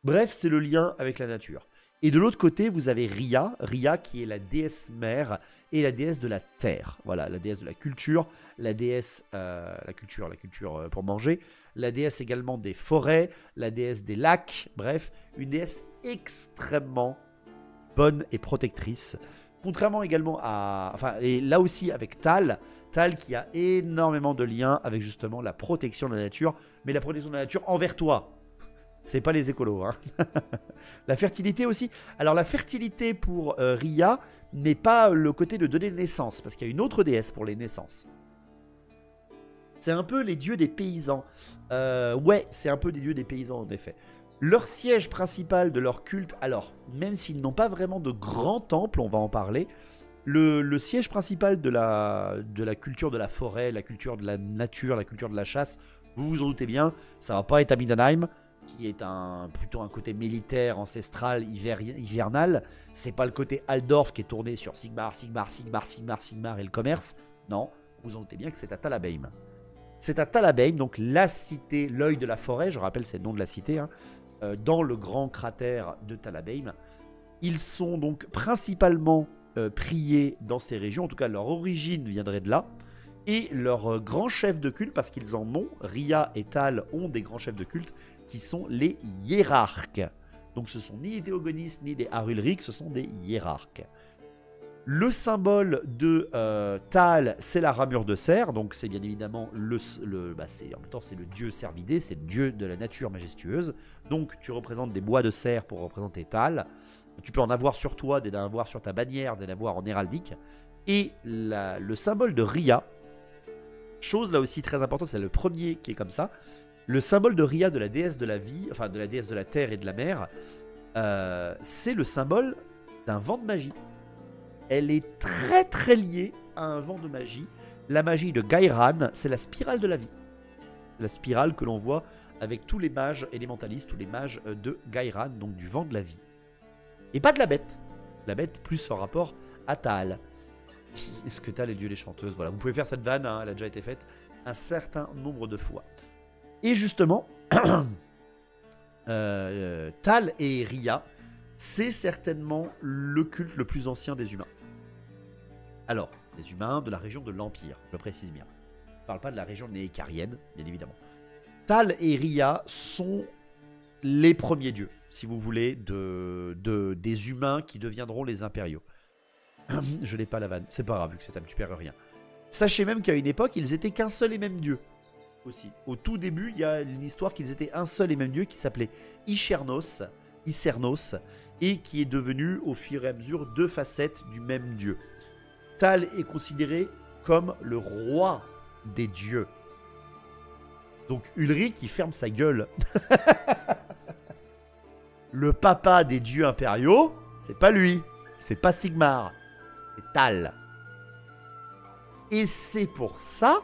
Bref, c'est le lien avec la nature. Et de l'autre côté, vous avez Ria. Ria qui est la déesse mère et la déesse de la terre. Voilà, la déesse de la culture, la déesse... la culture pour manger. La déesse également des forêts, la déesse des lacs. Bref, une déesse extrêmement bonne et protectrice. Contrairement également à... Enfin, et là aussi avec Tal. Tal qui a énormément de liens avec justement la protection de la nature. Mais la protection de la nature envers toi. C'est pas les écolos. Hein. La fertilité aussi. Alors la fertilité pour Ria n'est pas le côté de donner naissance. Parce qu'il y a une autre déesse pour les naissances. C'est un peu les dieux des paysans. Ouais, c'est un peu des dieux des paysans en effet. Leur siège principal de leur culte, alors, même s'ils n'ont pas vraiment de grands temples, on va en parler, le siège principal de la culture de la forêt, la culture de la nature, la culture de la chasse, vous vous en doutez bien, ça va pas être à Middenheim, qui est plutôt un côté militaire, ancestral, hivernal. C'est pas le côté Aldorf qui est tourné sur Sigmar et le commerce. Non, vous en doutez bien que c'est à Talabheim. C'est à Talabheim, donc la cité, l'œil de la forêt, je rappelle c'est le nom de la cité, hein, dans le grand cratère de Talabheim. Ils sont donc principalement priés dans ces régions, en tout cas leur origine viendrait de là. Et leurs grands chefs de culte, parce qu'ils en ont, Ria et Tal ont des grands chefs de culte, qui sont les hiérarques. Donc ce sont ni les théogonistes ni les Arulric, ce sont des hiérarques. Le symbole de Tal, c'est la ramure de cerf, donc c'est bien évidemment en même temps c'est le dieu cervidé, c'est le dieu de la nature majestueuse. Donc tu représentes des bois de cerf pour représenter Tal. Tu peux en avoir sur toi, d'en avoir sur ta bannière, d'en avoir en héraldique. Et le symbole de Ria, chose là aussi très importante, c'est le premier qui est comme ça. Le symbole de Ria, de la déesse de la vie, enfin de la déesse de la terre et de la mer, c'est le symbole d'un vent de magie. Elle est très très liée à un vent de magie. La magie de Gairan, c'est la spirale de la vie. La spirale que l'on voit avec tous les mages élémentalistes, tous les mages de Gairan, donc du vent de la vie. Et pas de la bête. La bête plus en rapport à Tal. Est-ce que Tal est le dieu des chanteuses? Voilà, vous pouvez faire cette vanne, hein, elle a déjà été faite un certain nombre de fois. Et justement, Tal et Ria, c'est certainement le culte le plus ancien des humains. Alors, les humains de la région de l'Empire, je le précise bien. Je ne parle pas de la région néécarienne, bien évidemment. Tal et Ria sont les premiers dieux, si vous voulez, des humains qui deviendront les impériaux. Je n'ai pas la vanne, c'est pas grave, vu que ça ne tue rien. Sachez même qu'à une époque, ils étaient qu'un seul et même dieu. Aussi. Au tout début, il y a une histoire qu'ils étaient un seul et même dieu qui s'appelait Icernos, et qui est devenu au fur et à mesure deux facettes du même dieu. Tal est considéré comme le roi des dieux. Donc Ulrich qui ferme sa gueule. Le papa des dieux impériaux, c'est pas lui, c'est pas Sigmar, c'est Tal. Et c'est pour ça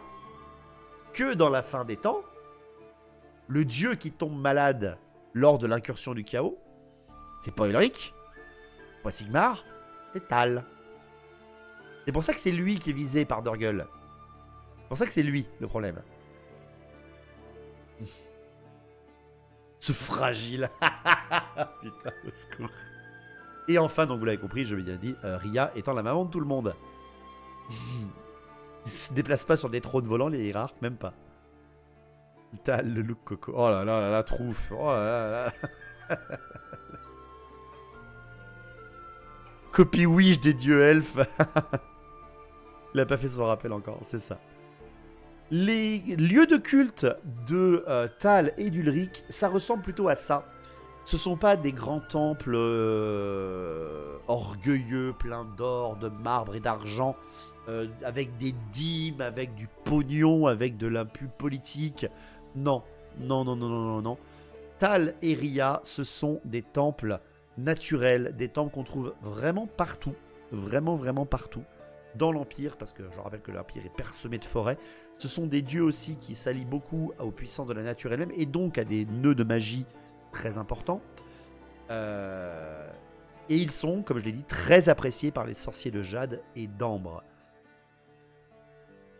que dans la fin des temps, le dieu qui tombe malade lors de l'incursion du chaos, c'est pas Ulrich, pas Sigmar, c'est Tal. C'est pour ça que c'est lui qui est visé par Nurgle. C'est pour ça que c'est lui le problème. Ce fragile. Putain, au secours. Et enfin, donc vous l'avez compris, je l'ai bien dit, Ria étant la maman de tout le monde. Ils se déplacent pas sur des trônes volants, les hiérarques, même pas. Putain, le look coco. Oh là là, la trouffe. Oh là là. Copy Wish des dieux elfes. Il a pas fait son rappel encore, c'est ça. Les lieux de culte de Tal et d'Ulrich, ça ressemble plutôt à ça. Ce sont pas des grands temples orgueilleux, pleins d'or, de marbre et d'argent, avec des dîmes, avec du pognon, avec de l'imput politique. Non, non, non, non, non, non, non. Tal et Ria, ce sont des temples naturels, des temples qu'on trouve vraiment partout, vraiment, vraiment partout. Dans l'Empire, parce que je rappelle que l'Empire est parsemé de forêts, ce sont des dieux aussi qui s'allient beaucoup aux puissances de la nature elle-même, et donc à des nœuds de magie très importants. Et ils sont, comme je l'ai dit, très appréciés par les sorciers de jade et d'ambre.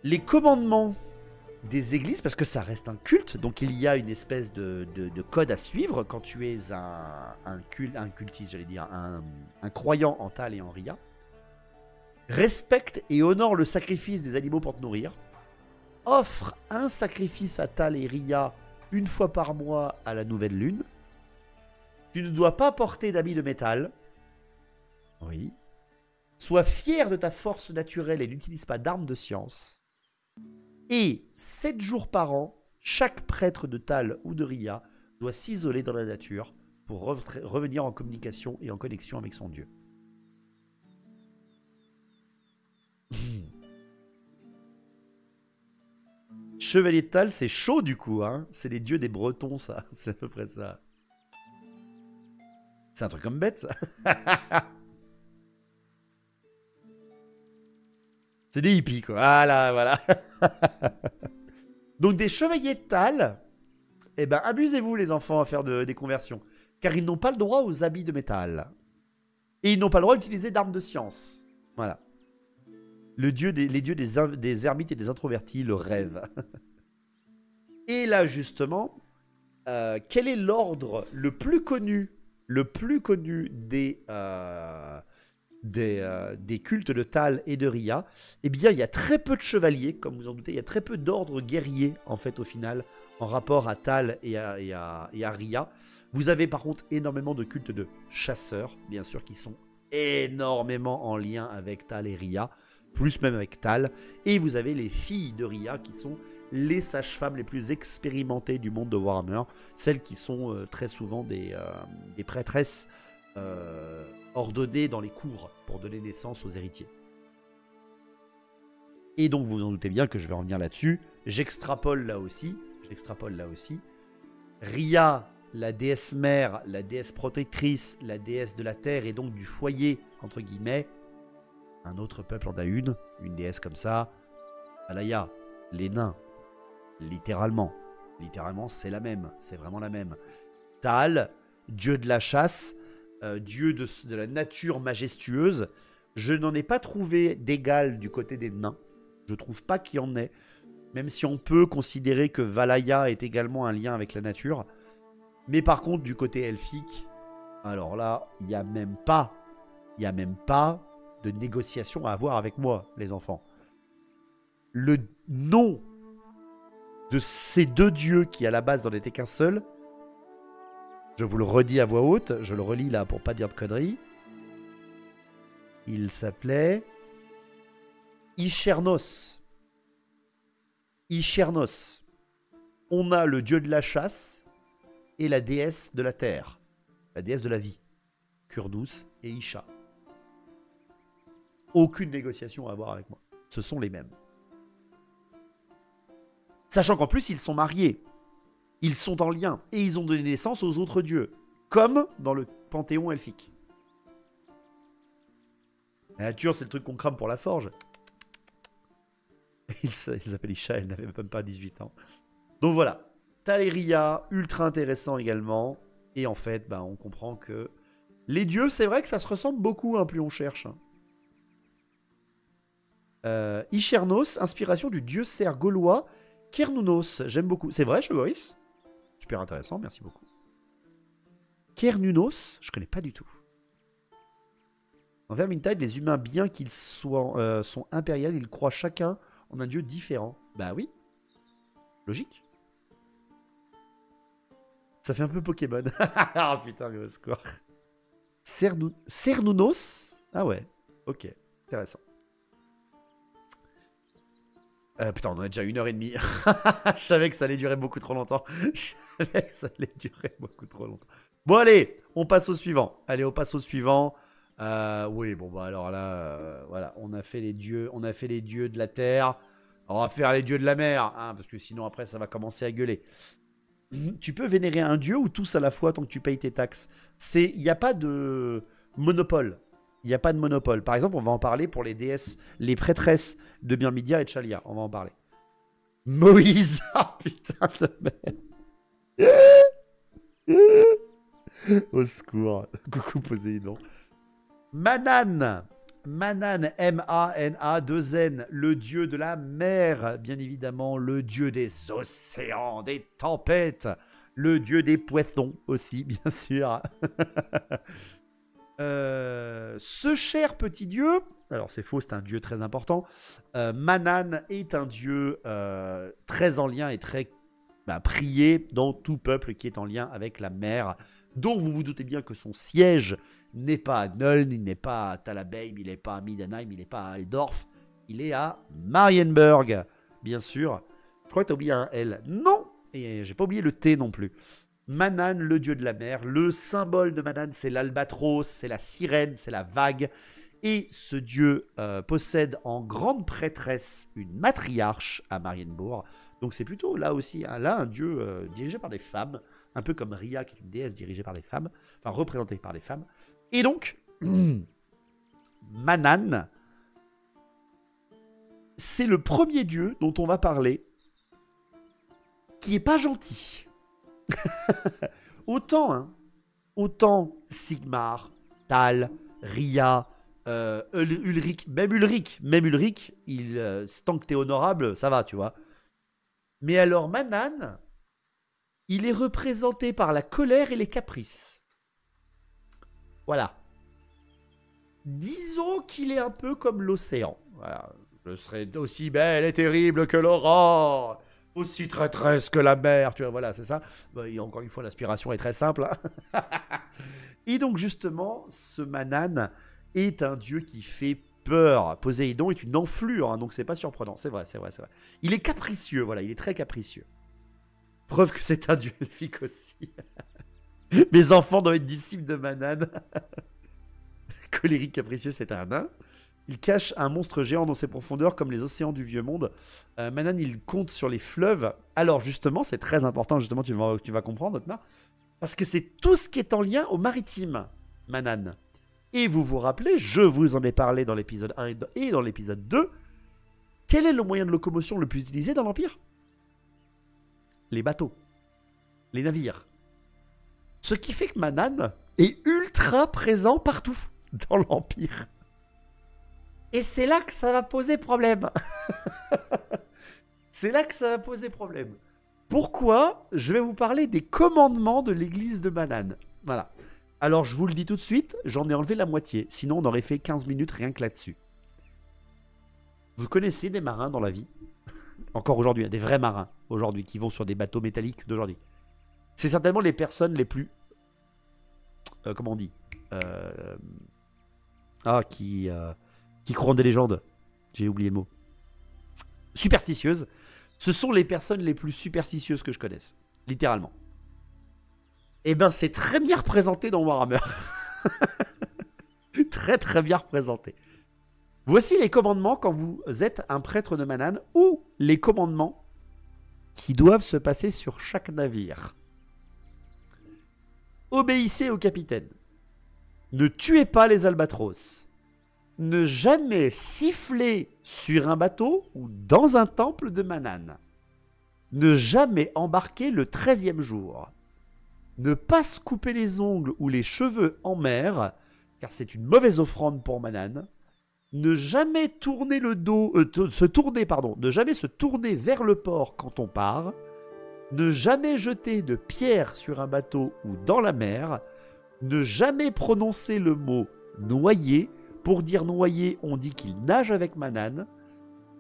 Les commandements des églises, parce que ça reste un culte, donc il y a une espèce de code à suivre quand tu es un cultiste, j'allais dire, un croyant en Tal et en Ria. Respecte et honore le sacrifice des animaux pour te nourrir. Offre un sacrifice à Tal et Ria une fois par mois à la nouvelle lune. Tu ne dois pas porter d'habits de métal. Oui. Sois fier de ta force naturelle et n'utilise pas d'armes de science. Et 7 jours par an, chaque prêtre de Tal ou de Ria doit s'isoler dans la nature pour revenir en communication et en connexion avec son dieu. Chevalier de Tal, c'est chaud du coup, hein. C'est les dieux des Bretons, ça. C'est à peu près ça. C'est un truc comme bête, ça. C'est des hippies, quoi. Voilà, voilà. Donc des chevaliers de Tal, Eh ben, amusez-vous les enfants à faire des conversions. Car ils n'ont pas le droit aux habits de métal. Et ils n'ont pas le droit d'utiliser d'armes de science. Voilà. Les dieux des ermites et des introvertis, le rêve. Et là, justement, quel est l'ordre le plus connu des cultes de Tal et de Rhea? Eh bien, il y a très peu de chevaliers, comme vous en doutez. Il y a très peu d'ordres guerriers, en fait, au final, en rapport à Tal et à Rhea. Vous avez, par contre, énormément de cultes de chasseurs, bien sûr, qui sont énormément en lien avec Tal et Rhea, plus même avec Tal. Et vous avez les filles de Rhea, qui sont les sages-femmes les plus expérimentées du monde de Warhammer, celles qui sont très souvent des prêtresses ordonnées dans les cours pour donner naissance aux héritiers. Et donc vous vous en doutez bien que je vais revenir là-dessus. J'extrapole là aussi. Rhea, la déesse mère, la déesse protectrice, la déesse de la terre et donc du foyer, entre guillemets. Un autre peuple en a une déesse comme ça. Alaya, les nains. Littéralement, c'est la même, c'est vraiment la même. Tal, dieu de la chasse, dieu de la nature majestueuse. Je n'en ai pas trouvé d'égal du côté des nains. Je trouve pas qu'il y en ait. Même si on peut considérer que Valaya est également un lien avec la nature. Mais par contre, du côté elfique, alors là, il n'y a même pas de négociation à avoir avec moi, les enfants. Le nom de ces deux dieux qui à la base n'en étaient qu'un seul, je vous le redis à voix haute, je le relis là pour pas dire de conneries, il s'appelait Ichernos. On a le dieu de la chasse et la déesse de la terre, la déesse de la vie, Kurdus et Isha. Aucune négociation à avoir avec moi, ce sont les mêmes. Sachant qu'en plus, ils sont mariés. Ils sont en lien. Et ils ont donné naissance aux autres dieux. Comme dans le panthéon elfique. La nature, c'est le truc qu'on crame pour la forge. Ils s'appellent Isha, elle n'avait même pas 18 ans. Donc voilà. Tal et Rhea, ultra intéressant également. Et en fait, on comprend que les dieux, c'est vrai que ça se ressemble beaucoup, plus on cherche. Ichernos, inspiration du dieu cerf gaulois Cernunnos, j'aime beaucoup. C'est vrai, Chogoris? Super intéressant, merci beaucoup. Cernunnos, je connais pas du tout. En Vermintide, les humains, bien qu'ils sont impériaux, ils croient chacun en un dieu différent. Bah oui. Logique. Ça fait un peu Pokémon. Ah putain, mais au secours. Cernunnos? Ah ouais, ok, intéressant. Putain, on en a déjà 1h30. Je savais que ça allait durer beaucoup trop longtemps. Bon, allez, on passe au suivant. Oui, bon, alors là, voilà, on a fait les dieux de la terre. On va faire les dieux de la mer, parce que sinon, après, ça va commencer à gueuler. Tu peux vénérer un dieu ou tous à la fois tant que tu payes tes taxes. Il n'y a pas de monopole. Par exemple, on va en parler pour les déesses, les prêtresses de Myrmidia et de Chalia. On va en parler. Moïse, putain de merde. Au secours. Coucou Poséidon. Manan, M-A-N-A, 2-N, le dieu de la mer, bien évidemment, le dieu des océans, des tempêtes, le dieu des poissons aussi, bien sûr. Ce cher petit dieu, alors c'est faux, c'est un dieu très important. Manan est un dieu très en lien et très prié dans tout peuple qui est en lien avec la mer, dont vous vous doutez bien que son siège n'est pas à Nuln, il n'est pas à Talabeim, il n'est pas à Midenheim, il n'est pas à Aldorf, il est à Marienburg, bien sûr. Je crois que tu as oublié un L. Non, et j'ai pas oublié le T non plus. Manan, le dieu de la mer. Le symbole de Manan, c'est l'albatros, c'est la sirène, c'est la vague. Et ce dieu possède en grande prêtresse une matriarche à Marienburg. Donc c'est plutôt là aussi, là, un dieu dirigé par des femmes, un peu comme Rhea, qui est une déesse dirigée par les femmes, enfin représentée par les femmes. Et donc, Manan, c'est le premier dieu dont on va parler qui est pas gentil. Autant Sigmar, Tal, Ria, Ulrich, même Ulrich, tant que t'es honorable, ça va, tu vois. Mais alors Mannan, il est représenté par la colère et les caprices. Voilà. Disons qu'il est un peu comme l'océan. Voilà. Je serai aussi belle et terrible que l'aurore, aussi traîtresse que la mer. Tu vois, voilà, c'est ça. Bah, et encore une fois, l'inspiration est très simple. Hein. Et donc, justement, ce Mannan est un dieu qui fait peur. Poséidon est une enflure, hein, donc c'est pas surprenant. C'est vrai. Il est capricieux, voilà, il est très capricieux. Preuve que c'est un dieu elfique aussi. Mes enfants doivent être disciples de Mannan. Colérique capricieux, c'est un nain. Il cache un monstre géant dans ses profondeurs comme les océans du vieux monde. Mannan, il compte sur les fleuves. Alors justement, c'est très important, justement, tu vas comprendre, Otmar. Parce que c'est tout ce qui est en lien au maritime, Mannan. Et vous vous rappelez, je vous en ai parlé dans l'épisode 1 et dans l'épisode 2. Quel est le moyen de locomotion le plus utilisé dans l'Empire? Les bateaux. Les navires. Ce qui fait que Mannan est ultra présent partout dans l'Empire. Et c'est là que ça va poser problème. C'est là que ça va poser problème. Pourquoi? Je vais vous parler des commandements de l'église de Mannan. Voilà. Alors, je vous le dis tout de suite, j'en ai enlevé la moitié. Sinon, on aurait fait 15 minutes rien que là-dessus. Vous connaissez des marins dans la vie? Encore aujourd'hui, des vrais marins aujourd'hui qui vont sur des bateaux métalliques d'aujourd'hui. C'est certainement les personnes les plus... comment on dit qui croient en des légendes. J'ai oublié le mot. Superstitieuses. Ce sont les personnes les plus superstitieuses que je connaisse. Littéralement. Eh ben, c'est très bien représenté dans Warhammer. Très bien représenté. Voici les commandements quand vous êtes un prêtre de Mannan, ou les commandements qui doivent se passer sur chaque navire. Obéissez au capitaine. Ne tuez pas les albatros. Ne jamais siffler sur un bateau ou dans un temple de Mannan. Ne jamais embarquer le 13e jour. Ne pas se couper les ongles ou les cheveux en mer, car c'est une mauvaise offrande pour Mannan. Ne jamais tourner le dos, ne jamais se tourner vers le port quand on part. Ne jamais jeter de pierres sur un bateau ou dans la mer. Ne jamais prononcer le mot noyer. Pour dire noyer, on dit qu'il nage avec Mannan.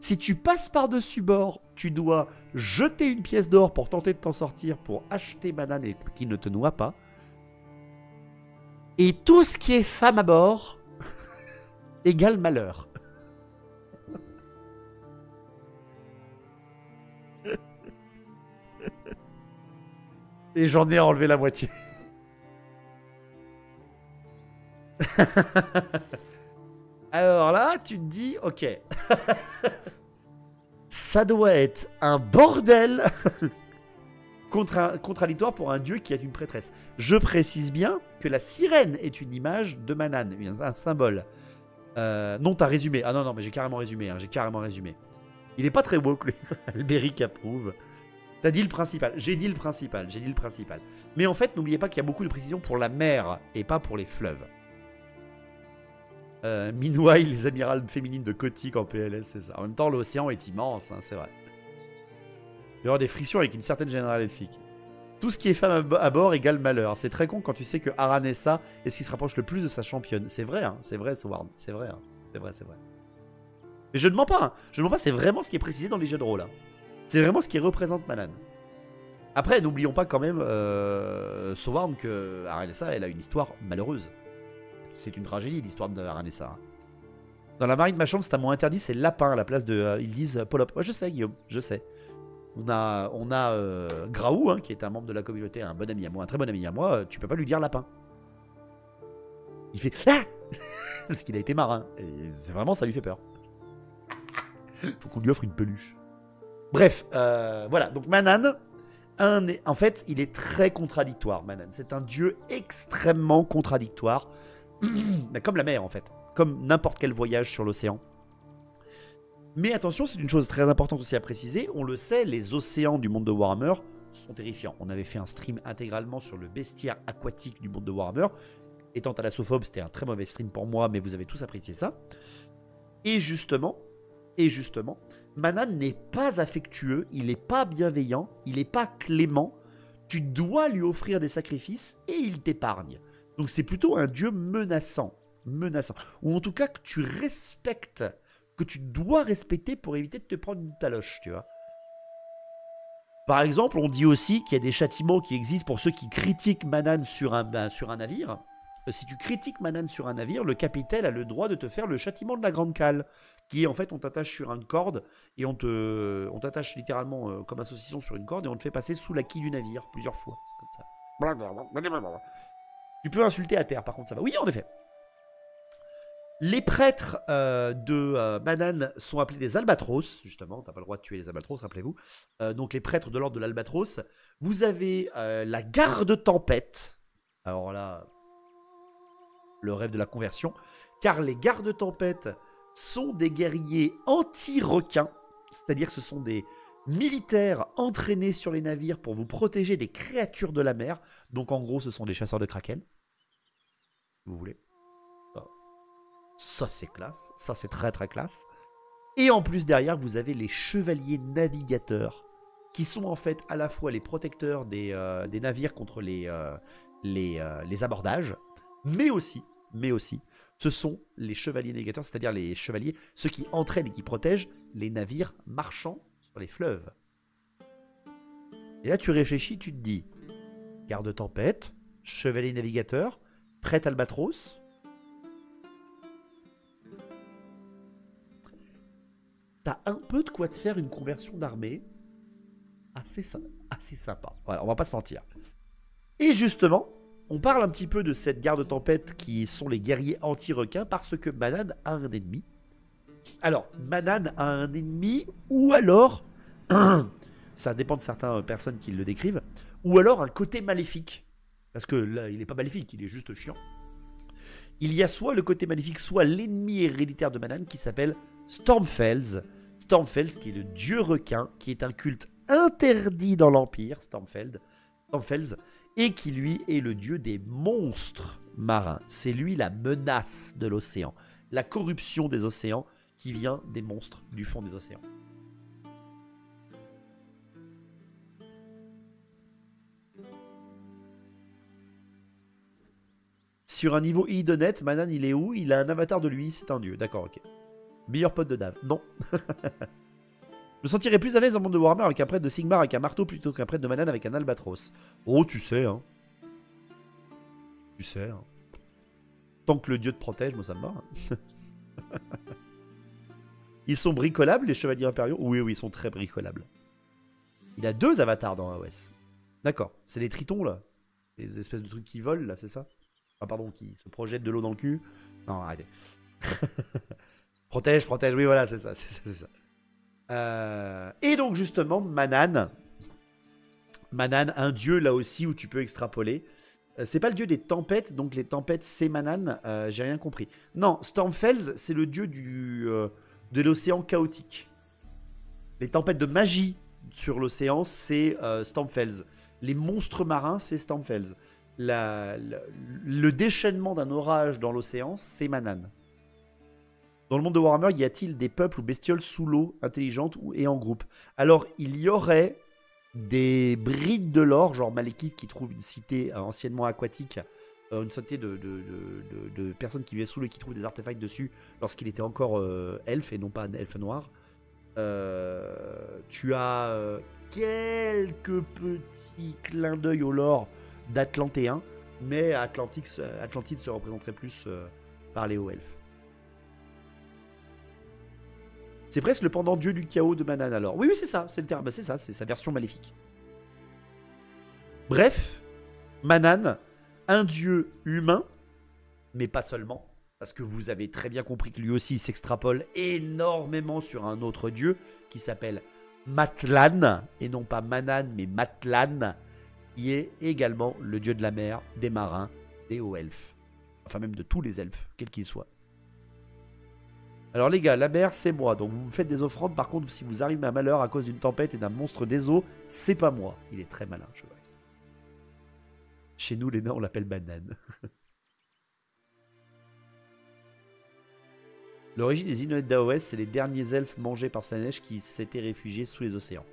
Si tu passes par-dessus bord, tu dois jeter une pièce d'or pour tenter de t'en sortir, pour acheter Mannan et qu'il ne te noie pas. Et tout ce qui est femme à bord égale malheur. Et j'en ai enlevé la moitié. Alors là, tu te dis, ok. Ça doit être un bordel contradictoire pour un dieu qui est une prêtresse. Je précise bien que la sirène est une image de Mannan, un symbole. Non, t'as résumé. Ah non, mais j'ai carrément résumé. Hein, j'ai carrément résumé. Il est pas très beau, Albéric approuve. T'as dit le principal. J'ai dit le principal. Mais en fait, n'oubliez pas qu'il y a beaucoup de précision pour la mer et pas pour les fleuves. Meanwhile, les amirales féminines de Kotick en PLS, c'est ça. En même temps, l'océan est immense, hein, c'est vrai. Il y aura des frictions avec une certaine générale elfique. Tout ce qui est femme à bord égale malheur. C'est très con quand tu sais que Aranessa est ce qui se rapproche le plus de sa championne. C'est vrai, hein, c'est vrai, Sword. C'est vrai, hein, c'est vrai. Mais je ne mens pas, hein. Je ne mens pas, c'est vraiment ce qui est précisé dans les jeux de rôle. Hein. C'est vraiment ce qui représente Mannan. Après, n'oublions pas quand même, Sword, que Aranessa, elle a une histoire malheureuse. C'est une tragédie, l'histoire de Aranessa. Dans la marine machante, c'est un mot interdit, c'est lapin à la place de... ils disent Polop. Ouais, je sais, Guillaume, je sais. On a Graou, hein, qui est un membre de la communauté, un bon ami à moi, un très bon ami à moi. Tu peux pas lui dire lapin. Il fait ah parce qu'il a été marin. Et c'est vraiment, ça lui fait peur. Faut qu'on lui offre une peluche. Bref, voilà. Donc Mannan, en fait, il est très contradictoire, Mannan. C'est un dieu extrêmement contradictoire. Comme la mer, en fait. Comme n'importe quel voyage sur l'océan. Mais attention, c'est une chose très importante aussi à préciser. On le sait, les océans du monde de Warhammer sont terrifiants. On avait fait un stream intégralement sur le bestiaire aquatique du monde de Warhammer. Étant thalassophobe, c'était un très mauvais stream pour moi, mais vous avez tous apprécié ça. Et justement, Manan n'est pas affectueux, il n'est pas bienveillant, il n'est pas clément. Tu dois lui offrir des sacrifices et il t'épargne. Donc c'est plutôt un dieu menaçant. Ou en tout cas que tu respectes, que tu dois respecter pour éviter de te prendre une taloche, tu vois. Par exemple, on dit aussi qu'il y a des châtiments qui existent pour ceux qui critiquent Manan sur un navire. Si tu critiques Manan sur un navire, le capitaine a le droit de te faire le châtiment de la grande cale, qui est en fait on t'attache sur une corde et on t'attache littéralement comme un saucisson sur une corde et on te fait passer sous la quille du navire plusieurs fois, comme ça. Tu peux insulter à terre, par contre ça va. Oui, en effet. Les prêtres de Manan sont appelés des albatros, justement, t'as pas le droit de tuer les albatros, rappelez-vous. Donc les prêtres de l'ordre de l'albatros. Vous avez la garde tempête. Alors là, le rêve de la conversion. Car les gardes tempête sont des guerriers anti-requins. C'est-à-dire que ce sont des militaires entraînés sur les navires pour vous protéger des créatures de la mer. Donc en gros, ce sont des chasseurs de kraken. Si vous voulez. Ça, c'est classe. Ça, c'est très, très classe. Et en plus, derrière, vous avez les chevaliers navigateurs, qui sont en fait à la fois les protecteurs des navires contre les abordages, mais aussi, ce sont les chevaliers navigateurs, c'est-à-dire les chevaliers, ceux qui entraînent et qui protègent les navires marchands sur les fleuves. Et là, tu réfléchis, tu te dis, garde tempête, chevalier navigateur, prêtre albatros. T'as un peu de quoi te faire une conversion d'armée assez sympa. Voilà, on va pas se mentir. Et justement, on parle un petit peu de cette garde tempête qui sont les guerriers anti-requins parce que Manan a un ennemi. Alors, Manan a un ennemi ou alors, ça dépend de certaines personnes qui le décrivent, ou alors un côté maléfique. Parce que là, il n'est pas maléfique, il est juste chiant. Il y a soit le côté maléfique, soit l'ennemi héréditaire de Manan qui s'appelle Stormfells. Stormfells qui est le dieu requin, qui est un culte interdit dans l'Empire, Stormfells, et qui lui est le dieu des monstres marins. C'est lui la menace de l'océan, la corruption des océans qui vient des monstres du fond des océans. Sur un niveau I de net, Manan il est où? Il a un avatar de lui, c'est un dieu, d'accord, ok. Meilleur pote de Dave. Non. Je me sentirais plus à l'aise dans le monde de Warhammer avec un prêtre de Sigmar avec un marteau plutôt qu'un prêtre de Manan avec un albatros. Oh, tu sais, hein. Tu sais, hein. Tant que le dieu te protège, moi ça me va. Hein. Ils sont bricolables, les chevaliers impériaux? Oui, ils sont très bricolables. Il a 2 avatars dans AOS. D'accord. C'est les tritons, là. Les espèces de trucs qui volent, là, c'est ça? Ah, pardon, qui se projettent de l'eau dans le cul. Non, arrêtez. Protège, oui, voilà, c'est ça. Et donc, justement, Manan, un dieu là aussi où tu peux extrapoler. C'est pas le dieu des tempêtes, donc les tempêtes c'est Manan, j'ai rien compris. Non, Stormfells, c'est le dieu de l'océan chaotique. Les tempêtes de magie sur l'océan, c'est Stormfells. Les monstres marins, c'est Stormfells. Le déchaînement d'un orage dans l'océan, c'est Manan. Dans le monde de Warhammer, y a-t-il des peuples ou bestioles sous l'eau, intelligentes et en groupe? Alors, il y aurait des brides de l'or, genre Malekith qui trouve une cité anciennement aquatique, une cité de personnes qui vivaient sous l'eau et qui trouvent des artefacts dessus lorsqu'il était encore elfe et non pas elfe noir. Tu as quelques petits clins d'œil au lore d'Atlantéens, mais Atlantide se représenterait plus par les hauts elfes. C'est presque le pendant dieu du chaos de Manan alors. Oui, c'est ça, c'est le terme, c'est ça, c'est sa version maléfique. Bref, Manan, un dieu humain, mais pas seulement, parce que vous avez très bien compris que lui aussi s'extrapole énormément sur un autre dieu qui s'appelle Matlan, et non pas Manan, mais Matlan, qui est également le dieu de la mer, des marins, des hauts elfes, enfin même de tous les elfes, quels qu'ils soient. Alors les gars, la mer, c'est moi. Donc vous me faites des offrandes. Par contre, si vous arrivez à malheur à cause d'une tempête et d'un monstre des eaux, c'est pas moi. Il est très malin, je vois. Chez nous, les nains, on l'appelle banane. L'origine des Inuits d'AOS, c'est les derniers elfes mangés par Slanesh qui s'étaient réfugiés sous les océans.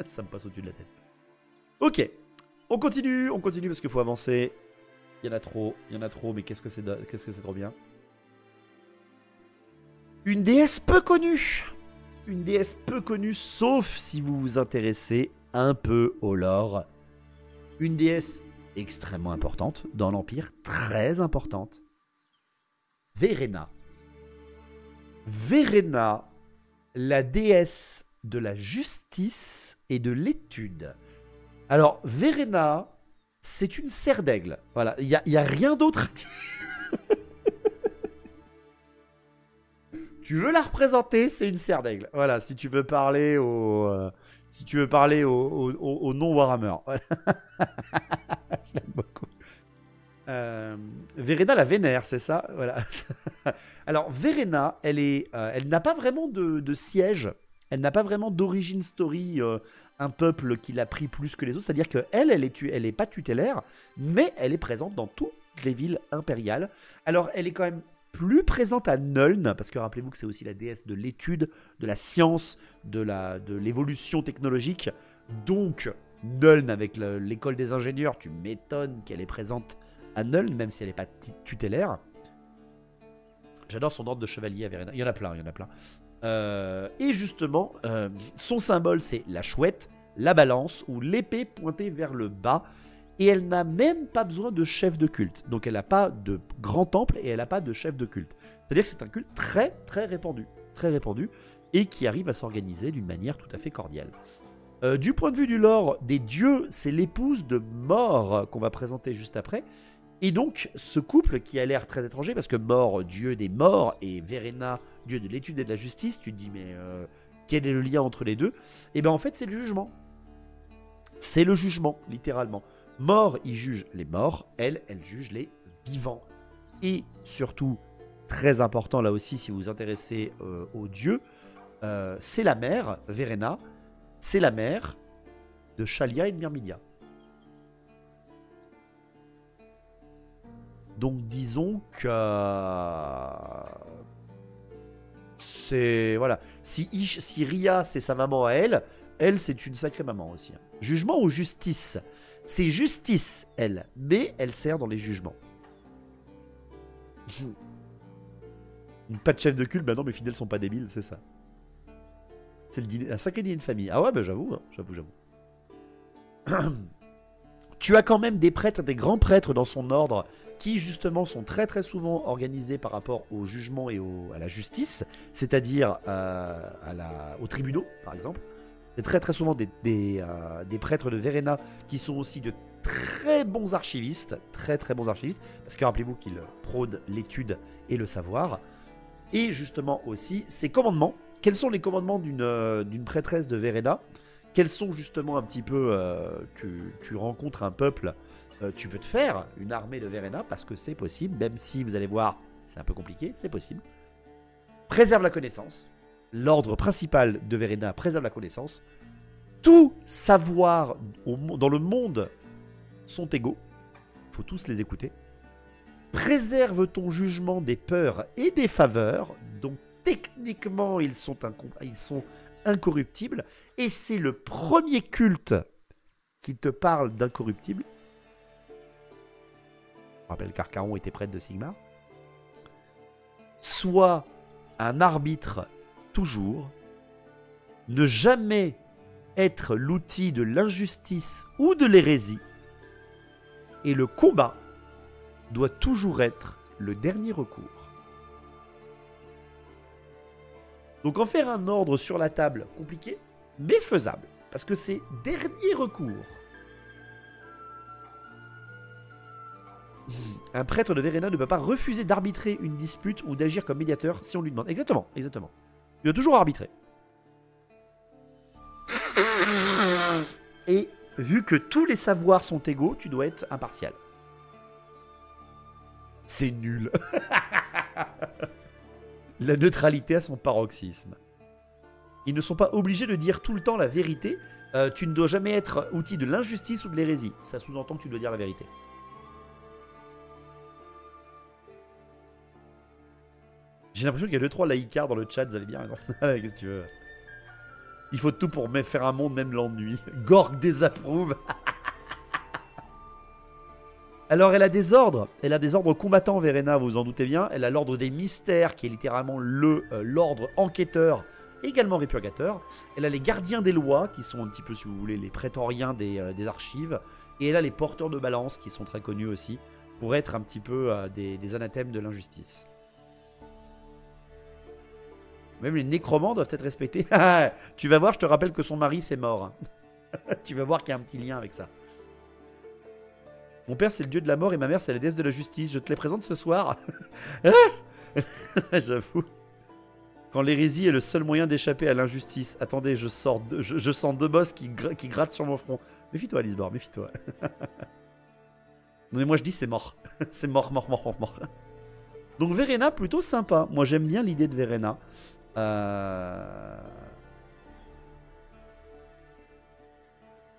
Ça me passe au-dessus de la tête. Ok, on continue parce qu'il faut avancer. Il y en a trop, mais qu'est-ce que c'est trop bien. Une déesse peu connue. Une déesse peu connue, sauf si vous vous intéressez un peu au lore. Une déesse extrêmement importante dans l'Empire, très importante. Verena. Verena, la déesse de la justice et de l'étude. Alors, Verena, c'est une serre d'aigle. Voilà, il y a rien d'autre à dire. Tu veux la représenter, c'est une serre d'aigle. Voilà, si tu veux parler au non-Warhammer. Voilà. Je l'aime beaucoup. Verena la vénère, c'est ça, voilà. Alors Verena, elle n'a pas vraiment de siège, elle n'a pas vraiment d'origin story, un peuple qui l'a pris plus que les autres. C'est-à-dire qu'elle, elle est pas tutélaire, mais elle est présente dans toutes les villes impériales. Alors elle est quand même plus présente à Nuln, parce que rappelez-vous que c'est aussi la déesse de l'étude, de la science, de l'évolution technologique. Donc Nuln avec l'école des ingénieurs, tu m'étonnes qu'elle est présente à Nuln, même si elle n'est pas tutélaire. J'adore son ordre de chevalier à Verena. Il y en a plein. Et justement, son symbole, c'est la chouette, la balance ou l'épée pointée vers le bas. Et elle n'a même pas besoin de chef de culte. Donc elle n'a pas de grand temple et elle n'a pas de chef de culte. C'est-à-dire que c'est un culte très répandu. Très répandu. Et qui arrive à s'organiser d'une manière tout à fait cordiale. Du point de vue du lore des dieux, c'est l'épouse de Mor qu'on va présenter juste après. Et donc, ce couple qui a l'air très étranger, parce que Mor, dieu des morts, et Verena, dieu de l'étude et de la justice, tu te dis, mais quel est le lien entre les deux? Et bien en fait, c'est le jugement. C'est le jugement, littéralement. Mor, il juge les morts, elle juge les vivants. Et surtout, très important là aussi, si vous vous intéressez aux dieux, c'est la mère, Verena, c'est la mère de Shalia et de Myrmidia. Donc disons que c'est voilà. Si Ria c'est sa maman à elle, c'est une sacrée maman aussi. Jugement ou justice? C'est justice elle, mais elle sert dans les jugements. Pas de chef de culte, bah non mes fidèles sont pas débiles, c'est ça. C'est un sacré dîner de famille. Ah ouais bah j'avoue, hein, j'avoue. Tu as quand même des prêtres, des grands prêtres dans son ordre qui justement sont très souvent organisés par rapport au jugement et à la justice, c'est-à-dire aux tribunaux par exemple. C'est très souvent des prêtres de Verena qui sont aussi de très bons archivistes, très bons archivistes, parce que rappelez-vous qu'ils prônent l'étude et le savoir. Et justement aussi ses commandements. Quels sont les commandements d'une prêtresse de Verena? Quels sont justement un petit peu, tu rencontres un peuple, tu veux te faire une armée de Verena, parce que c'est possible, même si vous allez voir, c'est un peu compliqué, c'est possible. Préserve la connaissance. L'ordre principal de Verena préserve la connaissance. Tout savoir dans le monde sont égaux. Il faut tous les écouter. Préserve ton jugement des peurs et des faveurs. Donc techniquement, ils sont incorruptibles. Et c'est le premier culte qui te parle d'incorruptible. Je rappelle qu'Archaon était prêtre de Sigmar. Sois un arbitre toujours. Ne jamais être l'outil de l'injustice ou de l'hérésie. Et le combat doit toujours être le dernier recours. Donc en faire un ordre sur la table, compliqué, mais faisable. Parce que c'est dernier recours. Un prêtre de Verena ne peut pas refuser d'arbitrer une dispute ou d'agir comme médiateur si on lui demande. Exactement. Il doit toujours arbitrer. Et vu que tous les savoirs sont égaux, tu dois être impartial. C'est nul. La neutralité à son paroxysme. Ils ne sont pas obligés de dire tout le temps la vérité. Tu ne dois jamais être outil de l'injustice ou de l'hérésie. Ça sous-entend que tu dois dire la vérité. J'ai l'impression qu'il y a 2-3 laïcards dans le chat, vous avez bien raison. Qu'est-ce que tu veux? Il faut tout pour faire un monde, même l'ennui. Gorg désapprouve. Alors, elle a des ordres. Elle a des ordres combattants, Verena, vous vous en doutez bien. Elle a l'ordre des mystères, qui est littéralement l'ordre enquêteur, également répurgateur. Elle a les gardiens des lois, qui sont un petit peu, si vous voulez, les prétoriens des archives. Et elle a les porteurs de balance, qui sont très connus aussi, pour être un petit peu des anathèmes de l'injustice. Même les nécromants doivent être respectés. Tu vas voir, je te rappelle que son mari, c'est mort. Tu vas voir qu'il y a un petit lien avec ça. Mon père, c'est le dieu de la mort et ma mère, c'est la déesse de la justice. Je te les présente ce soir. J'avoue. Quand l'hérésie est le seul moyen d'échapper à l'injustice. Attendez, je sens deux bosses qui grattent sur mon front. Méfie-toi, Lisbor, méfie-toi. Non mais moi je dis c'est mort. C'est mort. Donc Verena, plutôt sympa. Moi j'aime bien l'idée de Verena.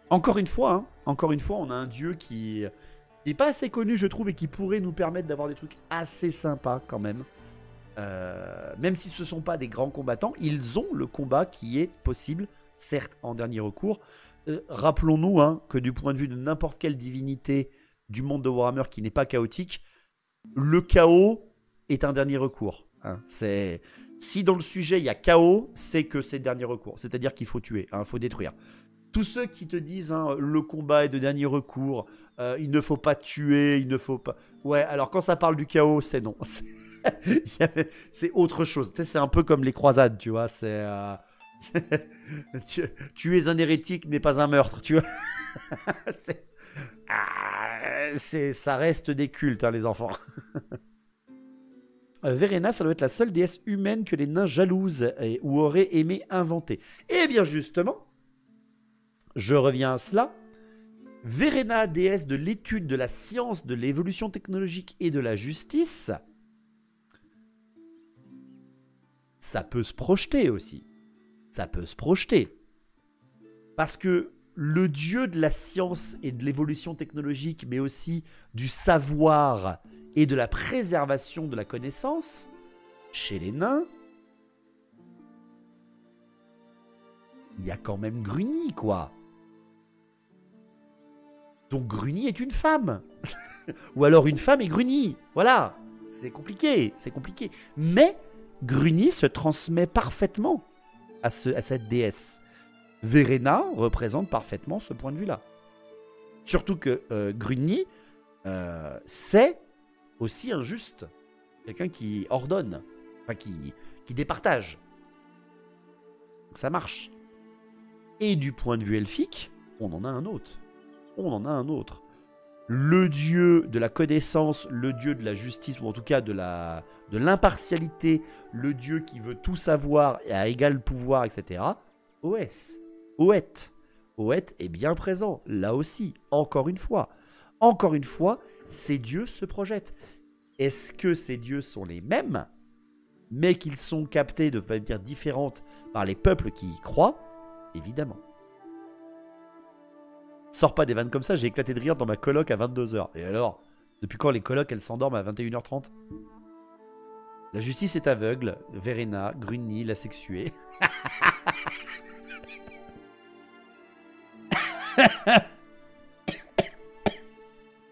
Encore une fois, on a un dieu qui n'est pas assez connu, je trouve, et qui pourrait nous permettre d'avoir des trucs assez sympas quand même. Même si ce ne sont pas des grands combattants, ils ont le combat qui est possible, certes en dernier recours. Rappelons-nous que du point de vue de n'importe quelle divinité du monde de Warhammer qui n'est pas chaotique, le chaos est un dernier recours. Si dans le sujet il y a chaos, c'est que c'est le dernier recours. C'est-à-dire qu'il faut tuer, il faut détruire. Tous ceux qui te disent le combat est de dernier recours, il ne faut pas tuer, il ne faut pas... Ouais, alors quand ça parle du chaos, c'est non. C'est autre chose. Tu sais, c'est un peu comme les croisades, tu vois. Tuer un hérétique n'est pas un meurtre, tu vois. Ça reste des cultes, les enfants. Verena, ça doit être la seule déesse humaine que les nains jalousent ou auraient aimé inventer. Eh bien justement, je reviens à cela. Verena, déesse de l'étude de la science, de l'évolution technologique et de la justice, ça peut se projeter aussi. Ça peut se projeter. Parce que le dieu de la science et de l'évolution technologique, mais aussi du savoir et de la préservation de la connaissance, chez les nains, il y a quand même Gruni, quoi. Donc Gruni est une femme. Ou alors une femme est Gruni. Voilà. C'est compliqué, c'est compliqué. Mais Gruni se transmet parfaitement à cette déesse. Verena représente parfaitement ce point de vue-là. Surtout que Gruni, c'est aussi injuste. Quelqu'un qui ordonne, enfin qui départage. Donc ça marche. Et du point de vue elfique, on en a un autre. Le dieu de la connaissance, le dieu de la justice, ou en tout cas de l'impartialité, le dieu qui veut tout savoir et a égal pouvoir, etc. Oès. Oët est bien présent, là aussi, encore une fois. Encore une fois, ces dieux se projettent. Est-ce que ces dieux sont les mêmes, mais qu'ils sont captés de manière différente par les peuples qui y croient? Évidemment. Sors pas des vannes comme ça, j'ai éclaté de rire dans ma coloc à 22h. Et alors, depuis quand les colocs, elles s'endorment à 21h30? La justice est aveugle. Verena, Gruni, la sexuée.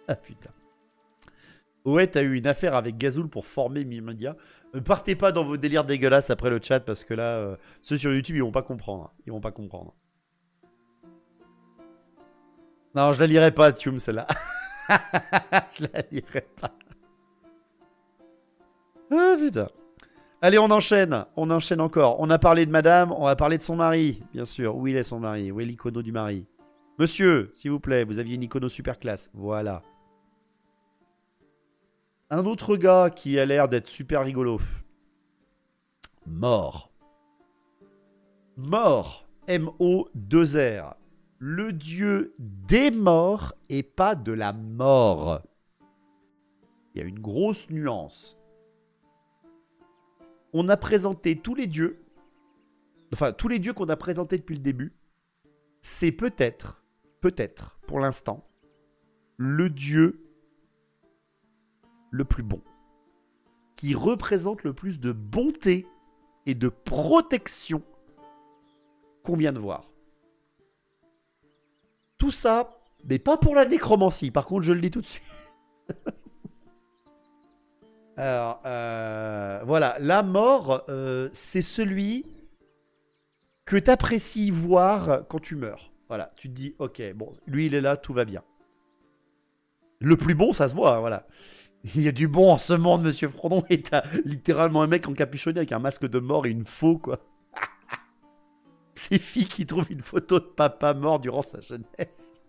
Ah putain. Ouais, a eu une affaire avec Gazoul pour former Mimedia. Ne partez pas dans vos délires dégueulasses après le chat parce que là, ceux sur YouTube, ils vont pas comprendre. Ils vont pas comprendre. Non, je la lirai pas, Tium, celle-là. Je la lirai pas. Ah putain. Allez, on enchaîne. On enchaîne encore. On a parlé de madame, on va parler de son mari, bien sûr. Où il est son mari? Où est l'icono du mari? Monsieur, s'il vous plaît, vous aviez une icono super classe. Voilà. Un autre gars qui a l'air d'être super rigolo. Mort. Mort. M-O-2-R. Le dieu des morts et pas de la mort. Il y a une grosse nuance. On a présenté tous les dieux, enfin tous les dieux qu'on a présentés depuis le début, c'est peut-être, pour l'instant, le dieu le plus bon, qui représente le plus de bonté et de protection qu'on vient de voir. Tout ça, mais pas pour la nécromancie, par contre je le dis tout de suite. Alors, voilà, la mort, c'est celui que tu apprécies voir quand tu meurs. Voilà, tu te dis, ok, bon, lui il est là, tout va bien. Le plus bon, ça se voit, voilà. Il y a du bon en ce monde, monsieur Frodon, et t'as littéralement un mec encapuchonné avec un masque de mort et une faux, quoi. Ces filles qui trouvent une photo de papa mort durant sa jeunesse.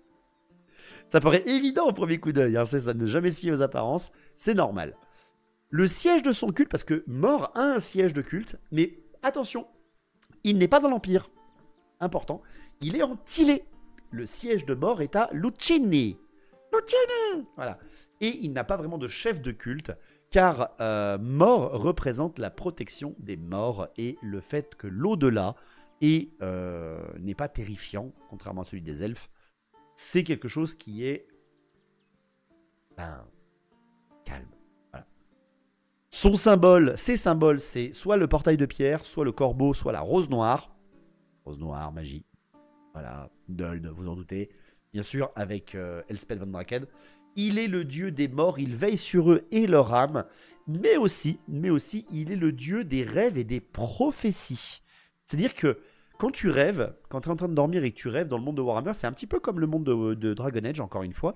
Ça paraît évident au premier coup d'œil, hein, c'est ça, ne jamais se fier aux apparences, c'est normal. Le siège de son culte, parce que Mort a un siège de culte, mais attention, il n'est pas dans l'Empire. Important, il est en Tilé. Le siège de Mort est à Lucini. Lucini, voilà. Et il n'a pas vraiment de chef de culte, car Mort représente la protection des morts et le fait que l'au-delà n'est pas terrifiant, contrairement à celui des elfes. C'est quelque chose qui est calme. Voilà. Son symbole, ses symboles, c'est soit le portail de pierre, soit le corbeau, soit la rose noire. Rose noire, magie. Voilà, Duld, vous en doutez. Bien sûr, avec Elspeth von Draken. Il est le dieu des morts, il veille sur eux et leur âme. Mais aussi, il est le dieu des rêves et des prophéties. C'est-à-dire que quand tu rêves, quand tu es en train de dormir et que tu rêves dans le monde de Warhammer, c'est un petit peu comme le monde de Dragon Age, encore une fois.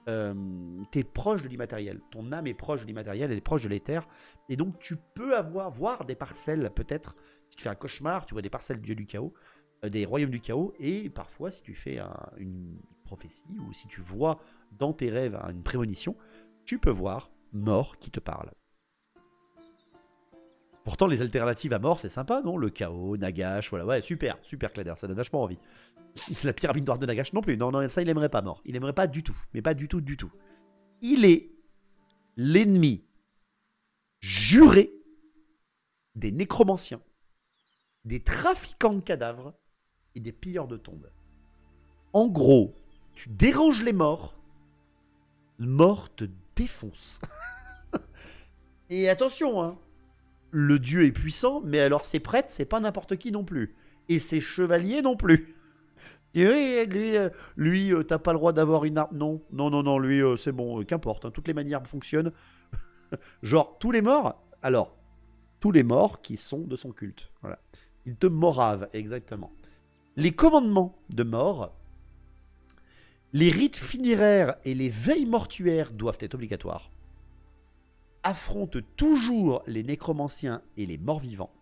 Tu es proche de l'immatériel. Ton âme est proche de l'immatériel, elle est proche de l'éther. Et donc, tu peux voir des parcelles, peut-être. Si tu fais un cauchemar, tu vois des parcelles du dieu du chaos, des royaumes du chaos. Et parfois, si tu fais une prophétie ou si tu vois dans tes rêves une prémonition, tu peux voir Mort qui te parle. Pourtant, les alternatives à Mort, c'est sympa, non? Le chaos, Nagash, voilà. Ouais, super, super Clader, ça donne vachement envie. La pyramide noire de Nagash non plus. Non, ça, il aimerait pas Mort. Il aimerait pas du tout. Mais pas du tout, du tout. Il est l'ennemi juré des nécromanciens, des trafiquants de cadavres et des pilleurs de tombes. En gros, tu déranges les morts, le mort te défonce. Et attention, hein, le dieu est puissant, mais alors ses prêtres, c'est pas n'importe qui non plus. Et ses chevaliers non plus. Et lui, t'as pas le droit d'avoir une arme. Non, lui, c'est bon, qu'importe, hein, toutes les manières fonctionnent. Genre, tous les morts, alors, tous les morts qui sont de son culte. Voilà. Il te morave, exactement. Les commandements de mort, les rites funéraires et les veilles mortuaires doivent être obligatoires. Affronte toujours les nécromanciens et les morts vivants.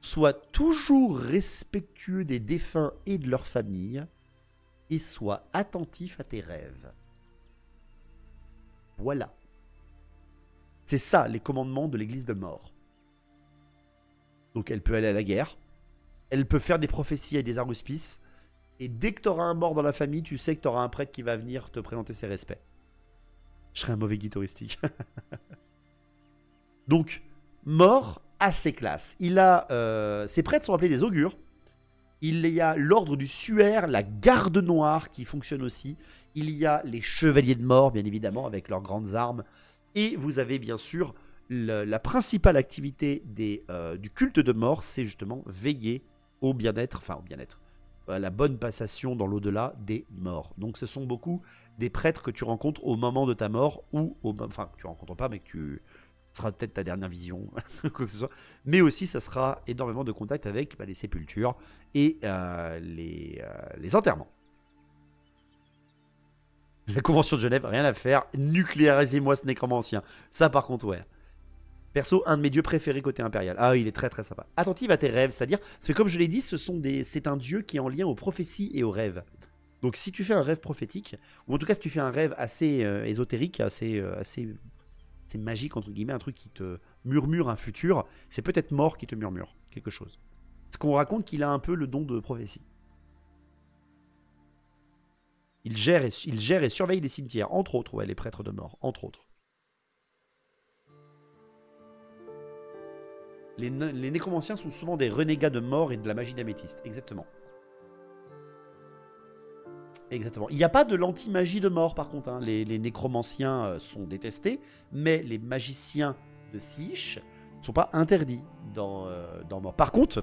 Sois toujours respectueux des défunts et de leurs familles. Et sois attentif à tes rêves. Voilà. C'est ça, les commandements de l'église de mort. Donc elle peut aller à la guerre. Elle peut faire des prophéties et des aruspices. Et dès que tu auras un mort dans la famille, tu sais que tu auras un prêtre qui va venir te présenter ses respects. Je serais un mauvais guide touristique. Donc, mort assez classe. Il a, ses prêtres sont appelés des augures. Il y a l'ordre du suaire, la garde noire qui fonctionne aussi. Il y a les chevaliers de mort, bien évidemment, avec leurs grandes armes. Et vous avez bien sûr la principale activité du culte de mort, c'est justement veiller au bien-être, à la bonne passation dans l'au-delà des morts. Donc ce sont beaucoup des prêtres que tu rencontres au moment de ta mort, ou que tu rencontres pas, mais que ce sera peut-être ta dernière vision, quoi que ce soit. Mais aussi, ça sera énormément de contact avec les sépultures et les enterrements. La Convention de Genève, rien à faire. Nucléarisez-moi ce nécromancien. Ça, par contre, ouais. Perso, un de mes dieux préférés côté impérial. Ah, il est très très sympa. Attentive à tes rêves, c'est-à-dire, parce que comme je l'ai dit, c'est un dieu qui est en lien aux prophéties et aux rêves. Donc si tu fais un rêve prophétique, ou en tout cas si tu fais un rêve assez ésotérique, assez magique, entre guillemets, un truc qui te murmure un futur, c'est peut-être mort qui te murmure quelque chose. Parce qu'on raconte qu'il a un peu le don de prophétie. Il gère et surveille les cimetières, entre autres, ouais, les prêtres de mort, entre autres. Les nécromanciens sont souvent des renégats de mort et de la magie d'améthyste. Exactement. Exactement. Il n'y a pas de l'anti-magie de mort, par contre. Hein. Les nécromanciens sont détestés, mais les magiciens de Siich ne sont pas interdits dans mort. Par contre,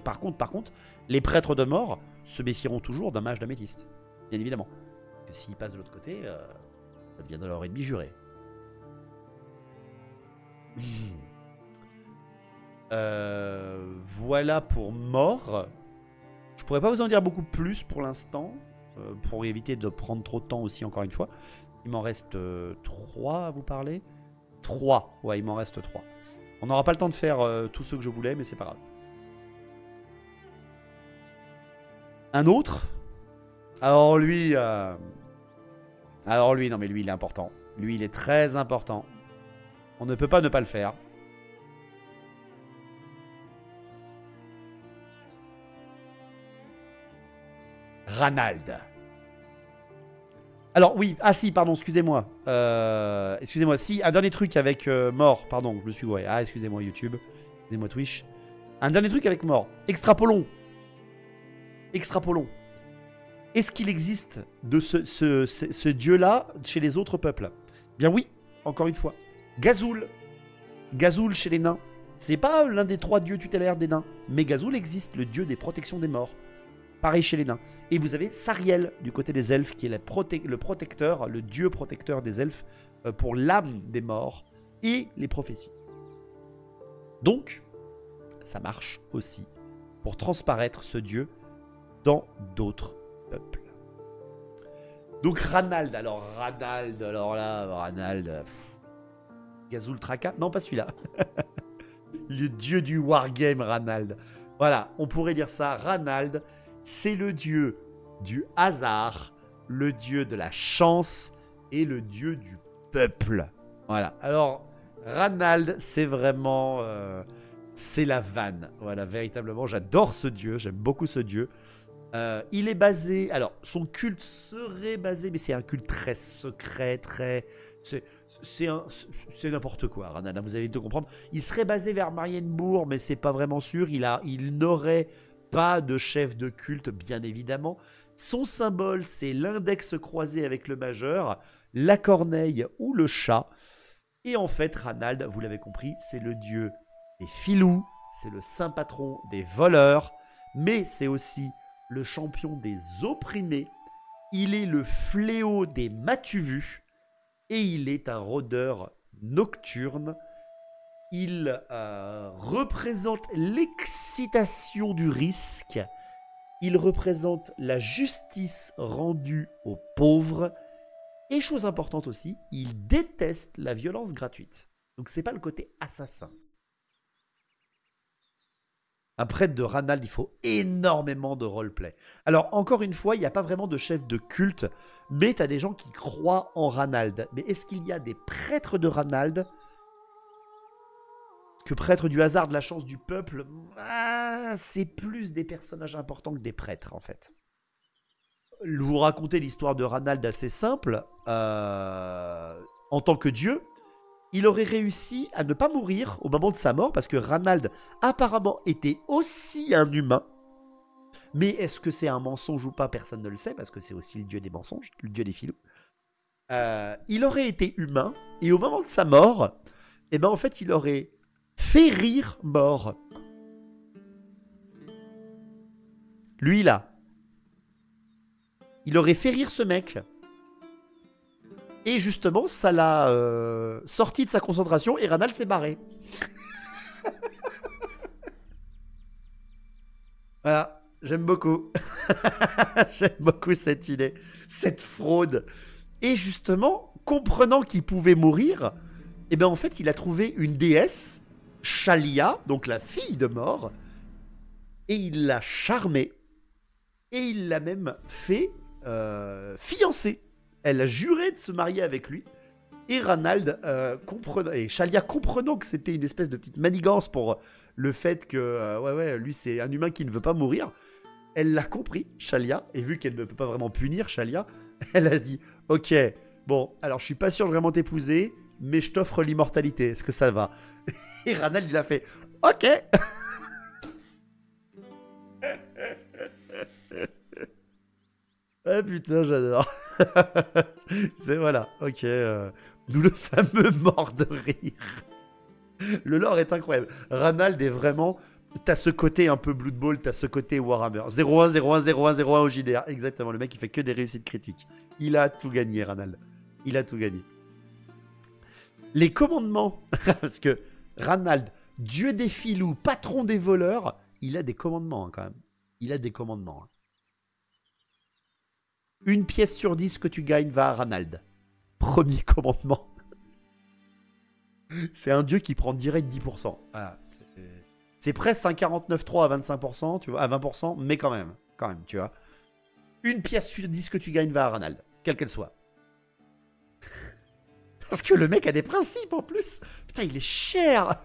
les prêtres de mort se méfieront toujours d'un mage d'améthyste. Bien évidemment. Parce que s'ils passent de l'autre côté, ça devient de leur ennemi juré. Voilà pour mort. Je pourrais pas vous en dire beaucoup plus pour l'instant, pour éviter de prendre trop de temps aussi, encore une fois. Il m'en reste 3 à vous parler. 3, ouais, il m'en reste 3. On n'aura pas le temps de faire tous ceux que je voulais, mais c'est pas grave. Un autre. Alors lui, non mais lui il est important. Lui il est très important. On ne peut pas ne pas le faire. Ranald. Alors oui, ah si, pardon, excusez-moi. Excusez-moi, si, un dernier truc avec mort, pardon, je me suis ouais. Ah, excusez-moi YouTube, excusez-moi Twitch. Un dernier truc avec mort. Extrapolons. Est-ce qu'il existe de ce dieu-là chez les autres peuples? Bien oui, encore une fois. Gazul. Gazul chez les nains. C'est pas l'un des 3 dieux tutélaires des nains. Mais Gazul existe, le dieu des protections des morts. Pareil chez les nains. Et vous avez Sariel du côté des elfes, qui est le protecteur, le dieu protecteur des elfes pour l'âme des morts et les prophéties. Donc, ça marche aussi pour transparaître ce dieu dans d'autres peuples. Donc Ranald, alors là, Ranald... Gazul Traka? Non, pas celui-là. Le dieu du wargame, Ranald. Voilà, on pourrait dire ça, Ranald... C'est le dieu du hasard, le dieu de la chance et le dieu du peuple. Voilà. Alors, Ranald, c'est vraiment... c'est la vanne. Voilà, véritablement, j'adore ce dieu. J'aime beaucoup ce dieu. Il est basé... Alors, son culte serait basé... Mais c'est un culte très secret, très... C'est n'importe quoi, Ranald. Vous avez dû comprendre. Il serait basé vers Marienbourg, mais c'est pas vraiment sûr. Il n'aurait... pas de chef de culte, bien évidemment. Son symbole, c'est l'index croisé avec le majeur, la corneille ou le chat. Et en fait, Ranald, vous l'avez compris, c'est le dieu des filous, c'est le saint patron des voleurs, mais c'est aussi le champion des opprimés. Il est le fléau des matuvus et il est un rôdeur nocturne. Il représente l'excitation du risque. Il représente la justice rendue aux pauvres. Et chose importante aussi, il déteste la violence gratuite. Donc c'est pas le côté assassin. Un prêtre de Ranald, il faut énormément de roleplay. Alors encore une fois, il n'y a pas vraiment de chef de culte, mais tu as des gens qui croient en Ranald. Mais est-ce qu'il y a des prêtres de Ranald ? Que prêtre du hasard, de la chance du peuple, c'est plus des personnages importants que des prêtres, en fait. Je vous raconter l'histoire de Ranald assez simple. En tant que dieu, il aurait réussi à ne pas mourir au moment de sa mort, parce que Ranald, apparemment, était aussi un humain. Mais est-ce que c'est un mensonge ou pas? Personne ne le sait, parce que c'est aussi le dieu des mensonges, le dieu des filous. Il aurait été humain, et au moment de sa mort, eh ben, en fait, il aurait... fait rire mort. Lui là. Il aurait fait rire ce mec. Et justement, ça l'a sorti de sa concentration et Ranald s'est barré. Voilà, j'aime beaucoup. J'aime beaucoup cette idée. Cette fraude. Et justement, comprenant qu'il pouvait mourir, eh ben en fait, il a trouvé une déesse... Shalia, donc la fille de mort, et il l'a charmée, et il l'a même fait fiancer. Elle a juré de se marier avec lui, et Ranald, et Shalia comprenant que c'était une espèce de petite manigance pour le fait que, lui c'est un humain qui ne veut pas mourir, elle l'a compris, Shalia, et vu qu'elle ne peut pas vraiment punir Shalia, elle a dit, ok, bon, alors je suis pas sûr de vraiment t'épouser, mais je t'offre l'immortalité, est-ce que ça va? Et Ranald, il a fait « Ok !» Ah putain, j'adore. C'est voilà, ok. D'où le fameux mort de rire. Le lore est incroyable. Ranald est vraiment... T'as ce côté un peu Blood Bowl, t'as ce côté Warhammer. 0-1, 0-1, 0-1, 0-1 au JDR. Exactement, le mec il fait que des réussites critiques. Il a tout gagné, Ranald. Il a tout gagné. Les commandements, parce que Ranald, dieu des filous, patron des voleurs, il a des commandements hein, quand même. Il a des commandements. Hein. Une pièce sur 10 que tu gagnes va à Ranald. Premier commandement. C'est un dieu qui prend direct 10%. Voilà, c'est presque un 49.3 à 25%, tu vois, à 20%, mais quand même, tu vois. Une pièce sur 10 que tu gagnes va à Ranald, quelle qu'elle soit. Parce que le mec a des principes en plus. Putain, il est cher.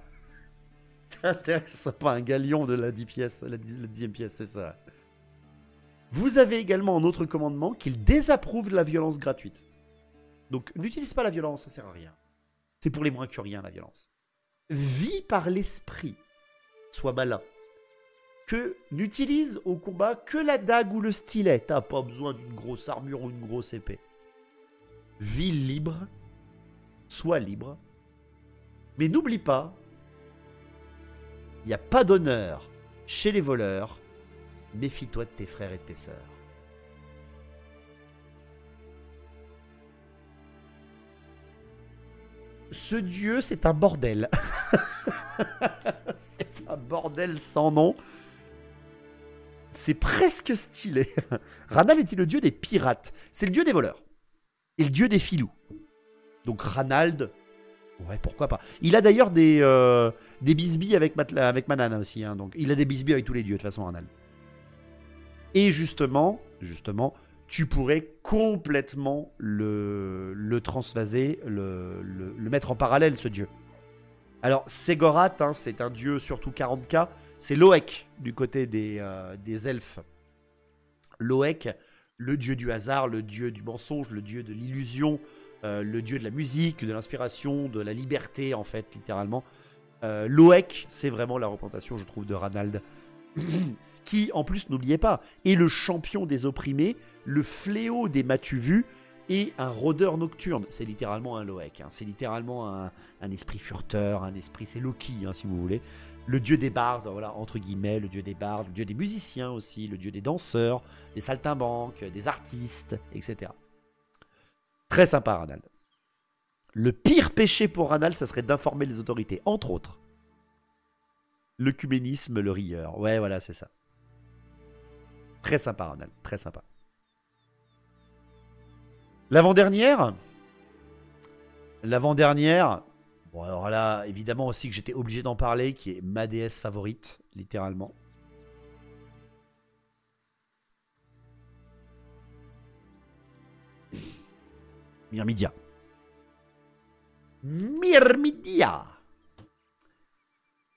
T'as intérêt que ce soit pas un galion de la 10 pièces, la 10e pièce, c'est ça. Vous avez également un autre commandement qu'il désapprouve de la violence gratuite. Donc, n'utilise pas la violence, ça sert à rien. C'est pour les moins que rien, la violence. Vis par l'esprit. Sois malin. Que n'utilise au combat que la dague ou le stylet. T'as pas besoin d'une grosse armure ou une grosse épée. Vis libre. Sois libre. Mais n'oublie pas, il n'y a pas d'honneur chez les voleurs. Méfie-toi de tes frères et de tes sœurs. Ce dieu, c'est un bordel. C'est un bordel sans nom. C'est presque stylé. Ranald est le dieu des pirates. C'est le dieu des voleurs. Et le dieu des filous. Donc Ranald, ouais, pourquoi pas. Il a d'ailleurs des bisbilles avec Manana aussi. Hein, donc il a des bisbilles avec tous les dieux, de toute façon, Ranald. Et justement, tu pourrais complètement le transvaser, le mettre en parallèle, ce dieu. Alors, Segorath, hein, c'est un dieu surtout 40k. C'est Loek, du côté des elfes. Loek, le dieu du hasard, le dieu du mensonge, le dieu de l'illusion, le dieu de la musique, de l'inspiration, de la liberté, en fait, littéralement. Loek, c'est vraiment la représentation, je trouve, de Ranald. Qui, en plus, n'oubliez pas, est le champion des opprimés, le fléau des m'as-tu-vu et un rôdeur nocturne. C'est littéralement un Loek. Hein. C'est littéralement un esprit furteur, un esprit... C'est Loki, hein, si vous voulez. Le dieu des bardes, voilà, entre guillemets, le dieu des bardes, le dieu des musiciens aussi, le dieu des danseurs, des saltimbanques, des artistes, etc. Très sympa, Ranald. Le pire péché pour Ranald, ça serait d'informer les autorités, entre autres. L'œcuménisme, le rieur. Ouais, voilà, c'est ça. Très sympa, Ranald. Très sympa. L'avant-dernière. Bon, alors là, évidemment aussi que j'étais obligé d'en parler, qui est ma déesse favorite, littéralement. Myrmidia. Myrmidia.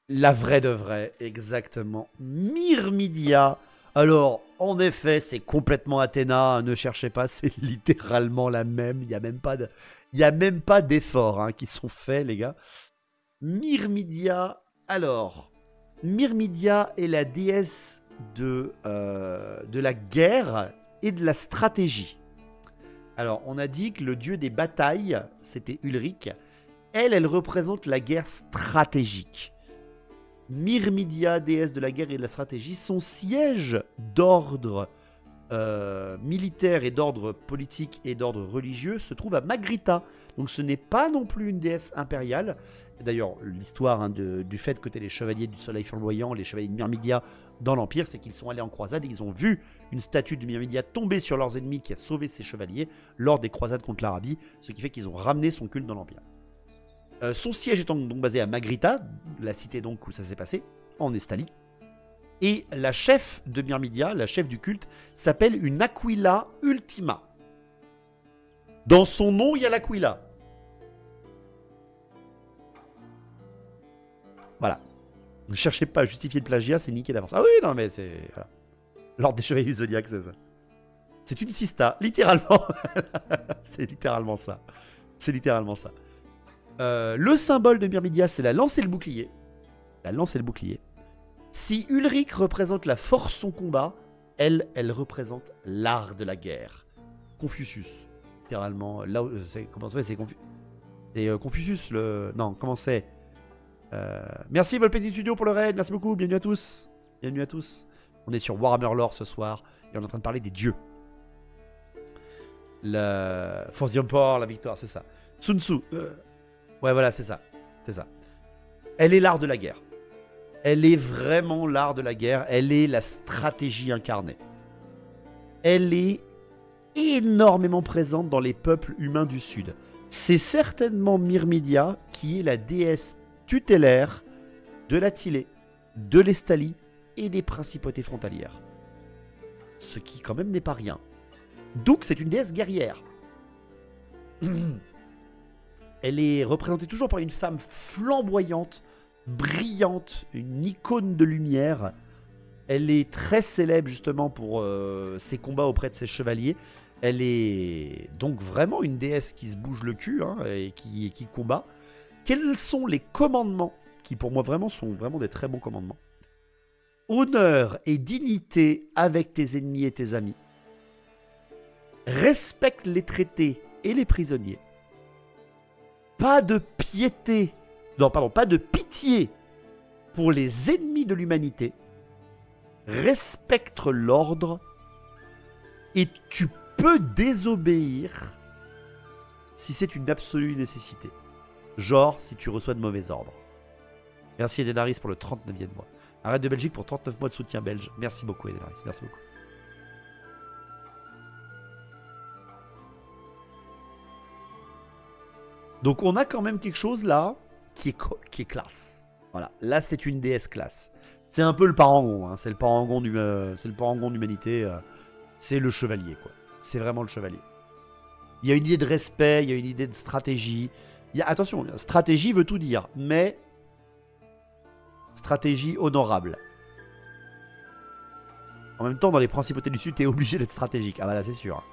La vraie de vraie, exactement. Myrmidia. Alors, en effet, c'est complètement Athéna, ne cherchez pas, c'est littéralement la même. Il n'y a même pas d'efforts hein, qui sont faits, les gars. Myrmidia, alors, Myrmidia est la déesse de la guerre et de la stratégie. Alors, on a dit que le dieu des batailles, c'était Ulrich. Elle représente la guerre stratégique. Myrmidia, déesse de la guerre et de la stratégie, son siège d'ordre militaire et d'ordre politique et d'ordre religieux se trouve à Magrita. Donc ce n'est pas non plus une déesse impériale. D'ailleurs, l'histoire hein, du fait que tu les chevaliers du soleil flamboyant, les chevaliers de Myrmidia dans l'Empire, c'est qu'ils sont allés en croisade et ils ont vu une statue de Myrmidia tomber sur leurs ennemis qui a sauvé ces chevaliers lors des croisades contre l'Arabie, ce qui fait qu'ils ont ramené son culte dans l'Empire. Son siège étant donc basé à Magrita, la cité donc où ça s'est passé, en Estalie. Et la chef de Myrmidia, la chef du culte, s'appelle une Aquila Ultima. Dans son nom, il y a l'Aquila. Voilà. Ne cherchez pas à justifier le plagiat, c'est niqué d'avance. Ah oui, non mais c'est... Voilà. L'ordre des chevaliers du Zodiac, c'est ça. C'est une sista, littéralement. C'est littéralement ça. C'est littéralement ça. Le symbole de Myrmidia, c'est la lance et le bouclier. La lance et le bouclier. Si Ulrich représente la force en combat, Elle représente l'art de la guerre. Confucius, littéralement. Là, comment ça fait, c'est Confucius, le... Non, comment c'est Merci, Volpetit Studio, pour le raid. Merci beaucoup, bienvenue à tous. Bienvenue à tous. On est sur Warhammer Lore ce soir, et on est en train de parler des dieux. La Force the Empire, la victoire, c'est ça. Sun Tzu. Ouais, voilà, c'est ça. C'est ça. Elle est l'art de la guerre. Elle est vraiment l'art de la guerre. Elle est la stratégie incarnée. Elle est énormément présente dans les peuples humains du Sud. C'est certainement Myrmidia qui est la déesse tutélaire de l'Attilée, de l'Estalie et des principautés frontalières. Ce qui quand même n'est pas rien. Donc c'est une déesse guerrière. Elle est représentée toujours par une femme flamboyante, brillante, une icône de lumière. Elle est très célèbre justement pour ses combats auprès de ses chevaliers. Elle est donc vraiment une déesse qui se bouge le cul et qui combat. Quels sont les commandements qui pour moi vraiment sont vraiment des très bons commandements? Honneur et dignité avec tes ennemis et tes amis. Respecte les traités et les prisonniers. Pas de piété, non pardon, pas de pitié pour les ennemis de l'humanité. Respecte l'ordre et tu peux désobéir si c'est une absolue nécessité. Genre si tu reçois de mauvais ordres. Merci Edenaris pour le 39e mois. Arrête de Belgique pour 39 mois de soutien belge. Merci beaucoup Edenaris, merci beaucoup. Donc on a quand même quelque chose là qui est classe. Voilà, là c'est une déesse classe. C'est un peu le parangon, c'est le parangon d'humanité. C'est le chevalier quoi. C'est vraiment le chevalier. Il y a une idée de respect, il y a une idée de stratégie. Attention, stratégie veut tout dire, mais stratégie honorable. En même temps, dans les principautés du Sud, t'es obligé d'être stratégique. Ah bah là c'est sûr.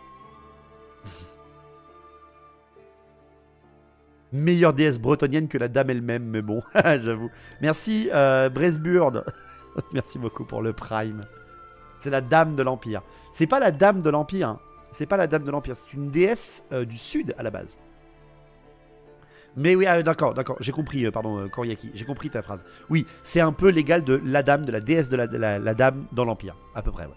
Meilleure déesse bretonnienne que la dame elle-même, mais bon, j'avoue. Merci, Bresburd. Merci beaucoup pour le Prime. C'est la dame de l'Empire. C'est pas la dame de l'Empire. Hein. C'est pas la dame de l'Empire. C'est une déesse du Sud à la base. Mais oui, d'accord. J'ai compris, pardon, Koriaki. J'ai compris ta phrase. Oui, c'est un peu l'égal de la dame, de la déesse de la dame dans l'Empire. À peu près, ouais.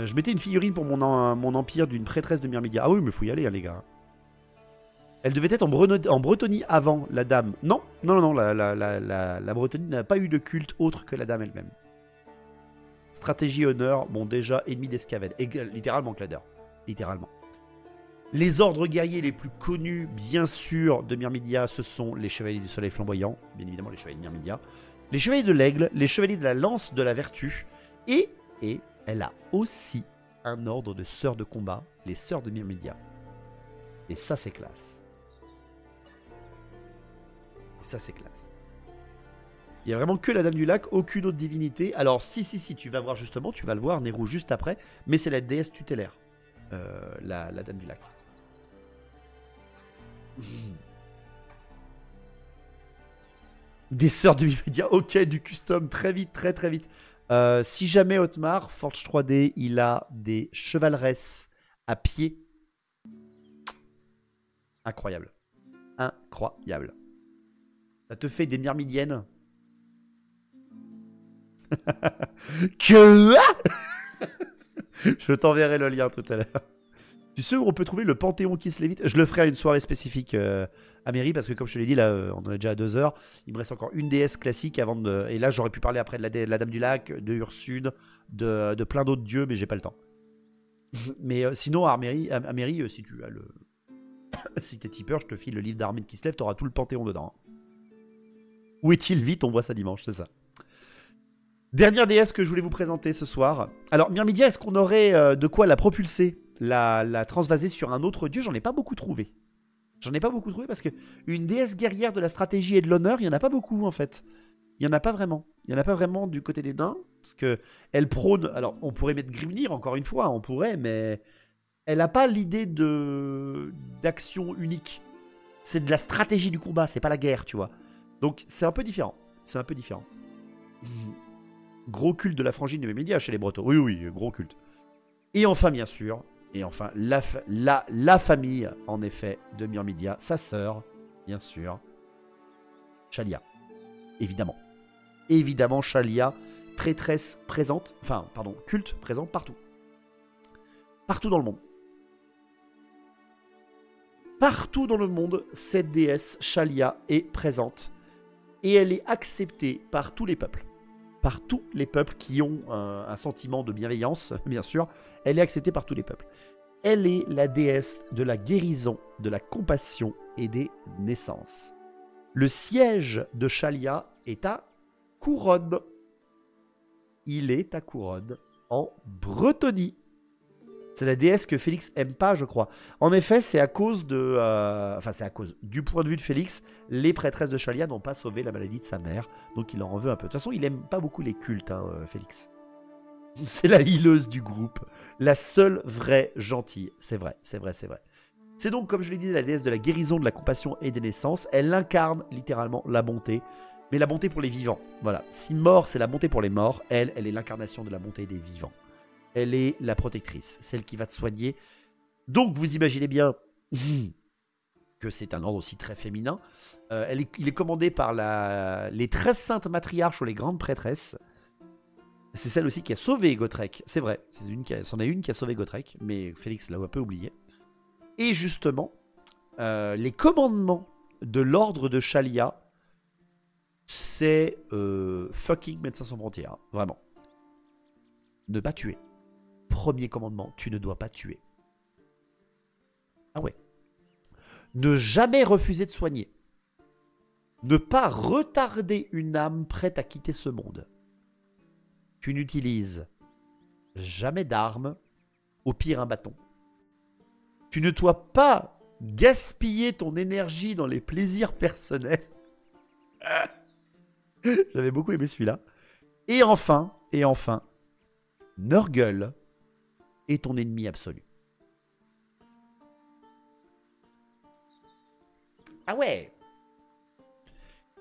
Je mettais une figurine pour mon empire d'une prêtresse de Myrmidia. Ah oui, mais faut y aller, hein, les gars. Elle devait être en Bretonie avant, la dame. Non, la Bretonie n'a pas eu de culte autre que la dame elle-même. Stratégie honneur, bon déjà, ennemi d'Escavel. Littéralement, Clader. Littéralement. Les ordres guerriers les plus connus, bien sûr, de Myrmidia, ce sont les Chevaliers du Soleil Flamboyant. Bien évidemment, les Chevaliers de Myrmidia. Les Chevaliers de l'Aigle, les Chevaliers de la Lance de la Vertu. Et elle a aussi un ordre de sœurs de combat, les Sœurs de Myrmidia. Et ça, c'est classe. Ça, c'est classe. Il n'y a vraiment que la Dame du Lac, aucune autre divinité. Alors, si, tu vas voir justement, tu vas le voir, Nérou, juste après. Mais c'est la déesse tutélaire, la Dame du Lac. Des sœurs de Myrmidia, ok, du custom, très vite, très vite. Si jamais Otmar, Forge 3D, il a des chevaleresses à pied. Incroyable. Incroyable. Ça te fait des myrmidiennes. Que Je t'enverrai le lien tout à l'heure. Tu sais où on peut trouver le Panthéon qui se lévite? Je le ferai à une soirée spécifique à Mairie, parce que comme je te l'ai dit, là, on en est déjà à 2 heures. Il me reste encore une déesse classique avant de... Et là, j'aurais pu parler après de la Dame du Lac, de Ursud, de plein d'autres dieux, mais j'ai pas le temps. Mais sinon, à Mairie, si tu as le... si t'es tipeur, je te file le livre d'Armée qui se lève, t'auras tout le Panthéon dedans. Où est-il? Vite, on voit ça dimanche, c'est ça. Dernière déesse que je voulais vous présenter ce soir. Alors, Myrmidia, est-ce qu'on aurait de quoi la propulser, la transvaser sur un autre dieu? J'en ai pas beaucoup trouvé. J'en ai pas beaucoup trouvé parce que une déesse guerrière de la stratégie et de l'honneur, il y en a pas beaucoup en fait. Il y en a pas vraiment. Il y en a pas vraiment du côté des nains parce que elle prône. Alors, on pourrait mettre Grimnir encore une fois, on pourrait, mais elle a pas l'idée d'action unique. C'est de la stratégie du combat, c'est pas la guerre, tu vois. Donc c'est un peu différent. C'est un peu différent. Gros culte de la frangine de Myrmidia chez les Bretons. Oui, oui, gros culte. Et enfin, bien sûr, la famille, en effet, de Myrmidia, sa sœur, bien sûr, Shalia. Évidemment. Évidemment, Shalia, prêtresse présente, enfin, pardon, culte présent partout. Partout dans le monde. Partout dans le monde, cette déesse, Shalia, est présente. Et elle est acceptée par tous les peuples. Par tous les peuples qui ont un sentiment de bienveillance, bien sûr. Elle est acceptée par tous les peuples. Elle est la déesse de la guérison, de la compassion et des naissances. Le siège de Shalia est à Couronne. Il est à Couronne, en Bretonie. C'est la déesse que Félix aime pas, je crois. En effet, c'est à cause de... Enfin, c'est à cause... Du point de vue de Félix, les prêtresses de Shalia n'ont pas sauvé la maladie de sa mère. Donc il en veut un peu. De toute façon, il aime pas beaucoup les cultes, hein, Félix. C'est la healeuse du groupe. La seule vraie gentille. C'est vrai, c'est vrai, c'est vrai. C'est donc, comme je l'ai dit, la déesse de la guérison, de la compassion et des naissances. Elle incarne littéralement la bonté. Mais la bonté pour les vivants. Voilà. Si mort, c'est la bonté pour les morts. Elle est l'incarnation de la bonté des vivants. Elle est la protectrice, celle qui va te soigner. Donc, vous imaginez bien que c'est un ordre aussi très féminin. Il est commandé par les 13 saintes matriarches ou les grandes prêtresses. C'est celle aussi qui a sauvé Gotrek. C'est vrai, c'en est une qui a sauvé Gotrek, mais Félix l'a un peu oublié. Et justement, les commandements de l'ordre de Shalia, c'est fucking Médecins sans frontières, hein, vraiment. Ne pas tuer. Premier commandement, tu ne dois pas tuer. Ah ouais. Ne jamais refuser de soigner. Ne pas retarder une âme prête à quitter ce monde. Tu n'utilises jamais d'armes, au pire un bâton. Tu ne dois pas gaspiller ton énergie dans les plaisirs personnels. J'avais beaucoup aimé celui-là. Et enfin, Nurgle est ton ennemi absolu. Ah ouais.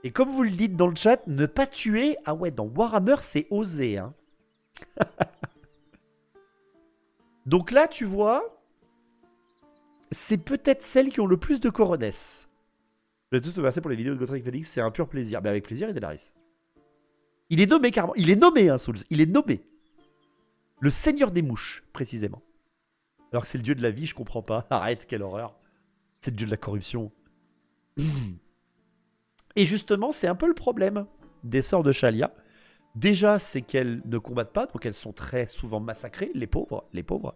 Et comme vous le dites dans le chat, ne pas tuer, ah ouais, dans Warhammer, c'est osé, hein. Donc là, tu vois, c'est peut-être celles qui ont le plus de coronesse. Je vais tous te passer pour les vidéos de Gotrek Félix, c'est un pur plaisir. Mais avec plaisir, Idelaris. Il est nommé carrément. Il est nommé, hein, Souls. Il est nommé. Le seigneur des mouches, précisément. Alors que c'est le dieu de la vie, je comprends pas. Arrête, quelle horreur. C'est le dieu de la corruption. Et justement, c'est un peu le problème des sœurs de Shalia. Déjà, c'est qu'elles ne combattent pas, donc elles sont très souvent massacrées, les pauvres. Les pauvres.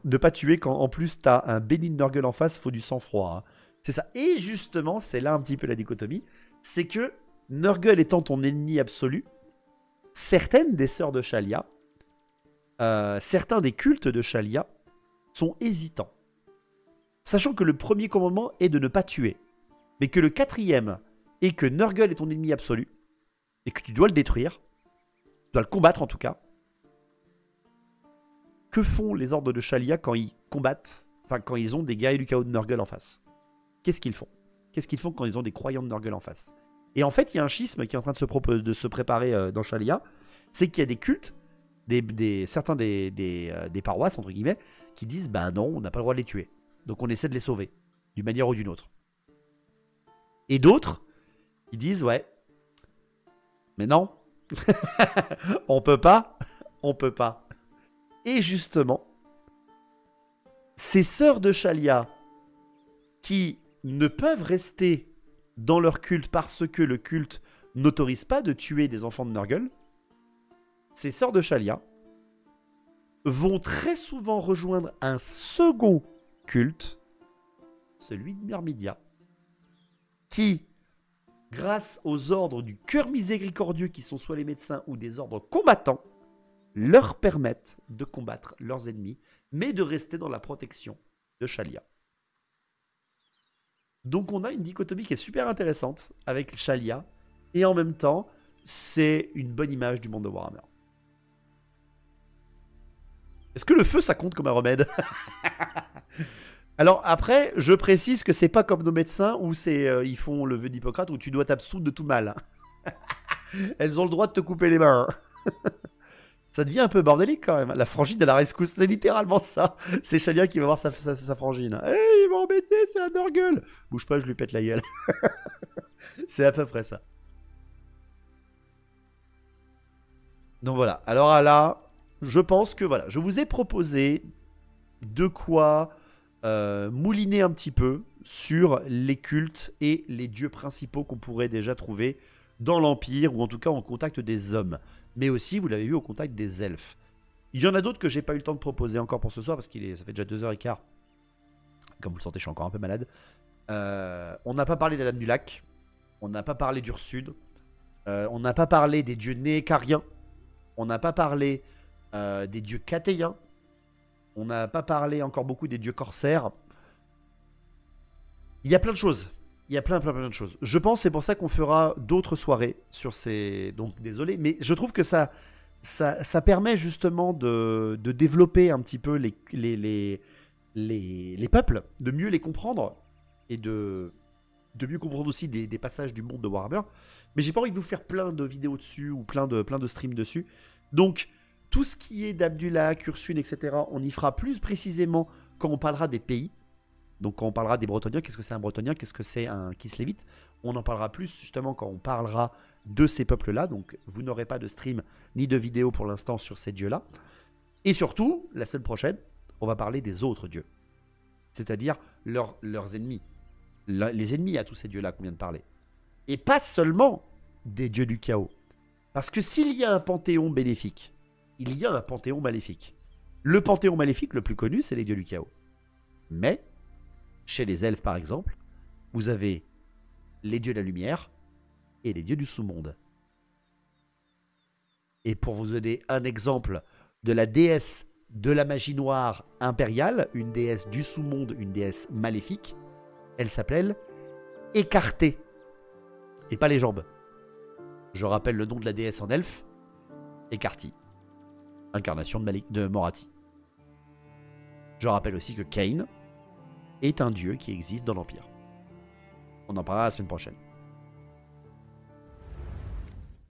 Ne pas tuer quand en plus t'as un bénigne Nurgle en face, faut du sang-froid. Hein. C'est ça. Et justement, c'est là un petit peu la dichotomie. C'est que Nurgle étant ton ennemi absolu, certaines des sœurs de Shalia, certains des cultes de Shalia sont hésitants. Sachant que le premier commandement est de ne pas tuer. Mais que le quatrième est que Nurgle est ton ennemi absolu. Et que tu dois le détruire. Tu dois le combattre en tout cas. Que font les ordres de Shalia quand ils combattent, enfin quand ils ont des guerriers du chaos de Nurgle en face? Qu'est-ce qu'ils font? Qu'est-ce qu'ils font quand ils ont des croyants de Nurgle en face? Et en fait, il y a un schisme qui est en train de se préparer dans Shalia. C'est qu'il y a des cultes, certains des paroisses, entre guillemets, qui disent « Bah non, on n'a pas le droit de les tuer. Donc on essaie de les sauver, d'une manière ou d'une autre. » Et d'autres, qui disent « Ouais, mais non, on peut pas, on peut pas. » Et justement, ces sœurs de Shalia qui ne peuvent rester dans leur culte parce que le culte n'autorise pas de tuer des enfants de Nurgle, ces sœurs de Shalia vont très souvent rejoindre un second culte, celui de Myrmidia, qui, grâce aux ordres du cœur miséricordieux qui sont soit les médecins ou des ordres combattants, leur permettent de combattre leurs ennemis, mais de rester dans la protection de Shalia. Donc on a une dichotomie qui est super intéressante avec Shalia, et en même temps, c'est une bonne image du monde de Warhammer. Est-ce que le feu, ça compte comme un remède? Alors après, je précise que c'est pas comme nos médecins où ils font le vœu d'Hippocrate où tu dois t'absoudre de tout mal. Elles ont le droit de te couper les mains. Hein. Ça devient un peu bordélique quand même. La frangine de la rescousse, c'est littéralement ça. C'est Chalia qui va voir sa frangine. Hey, il va embêter, c'est un orgueul. Bouge pas, je lui pète la gueule. C'est à peu près ça. Donc voilà. Alors là, je pense que voilà, je vous ai proposé de quoi mouliner un petit peu sur les cultes et les dieux principaux qu'on pourrait déjà trouver dans l'Empire, ou en tout cas en contact des hommes. Mais aussi, vous l'avez vu, au contact des elfes. Il y en a d'autres que j'ai pas eu le temps de proposer encore pour ce soir, parce que ça fait déjà 2h15. Comme vous le sentez, je suis encore un peu malade. On n'a pas parlé de la Dame du Lac. On n'a pas parlé d'Ursud. On n'a pas parlé des dieux néécariens. On n'a pas parlé des dieux catéiens. On n'a pas parlé encore beaucoup des dieux corsaires. Il y a plein de choses. Il y a plein de choses. Je pense c'est pour ça qu'on fera d'autres soirées sur ces... Donc désolé, mais je trouve que ça permet justement de développer un petit peu les peuples, de mieux les comprendre et de mieux comprendre aussi des passages du monde de Warhammer. Mais j'ai pas envie de vous faire plein de vidéos dessus ou plein de streams dessus. Donc tout ce qui est d'Abdullah, Ursune, etc., on y fera plus précisément quand on parlera des pays. Donc quand on parlera des Bretonniens, qu'est-ce que c'est un Bretonien, qu'est-ce que c'est un Kislévite, on en parlera plus justement quand on parlera de ces peuples-là. Donc vous n'aurez pas de stream ni de vidéo pour l'instant sur ces dieux-là. Et surtout, la semaine prochaine, on va parler des autres dieux. C'est-à-dire leurs ennemis. Les ennemis à tous ces dieux-là qu'on vient de parler. Et pas seulement des dieux du chaos. Parce que s'il y a un panthéon bénéfique, il y a un panthéon maléfique. Le panthéon maléfique le plus connu, c'est les dieux du chaos. Mais... chez les elfes, par exemple, vous avez les dieux de la lumière et les dieux du sous-monde. Et pour vous donner un exemple de la déesse de la magie noire impériale, une déesse du sous-monde, une déesse maléfique, elle s'appelle Écartée. Et pas les jambes. Je rappelle le nom de la déesse en elfe, Écartie. Incarnation de Morathi. Je rappelle aussi que Khaine est un dieu qui existe dans l'Empire. On en parlera la semaine prochaine.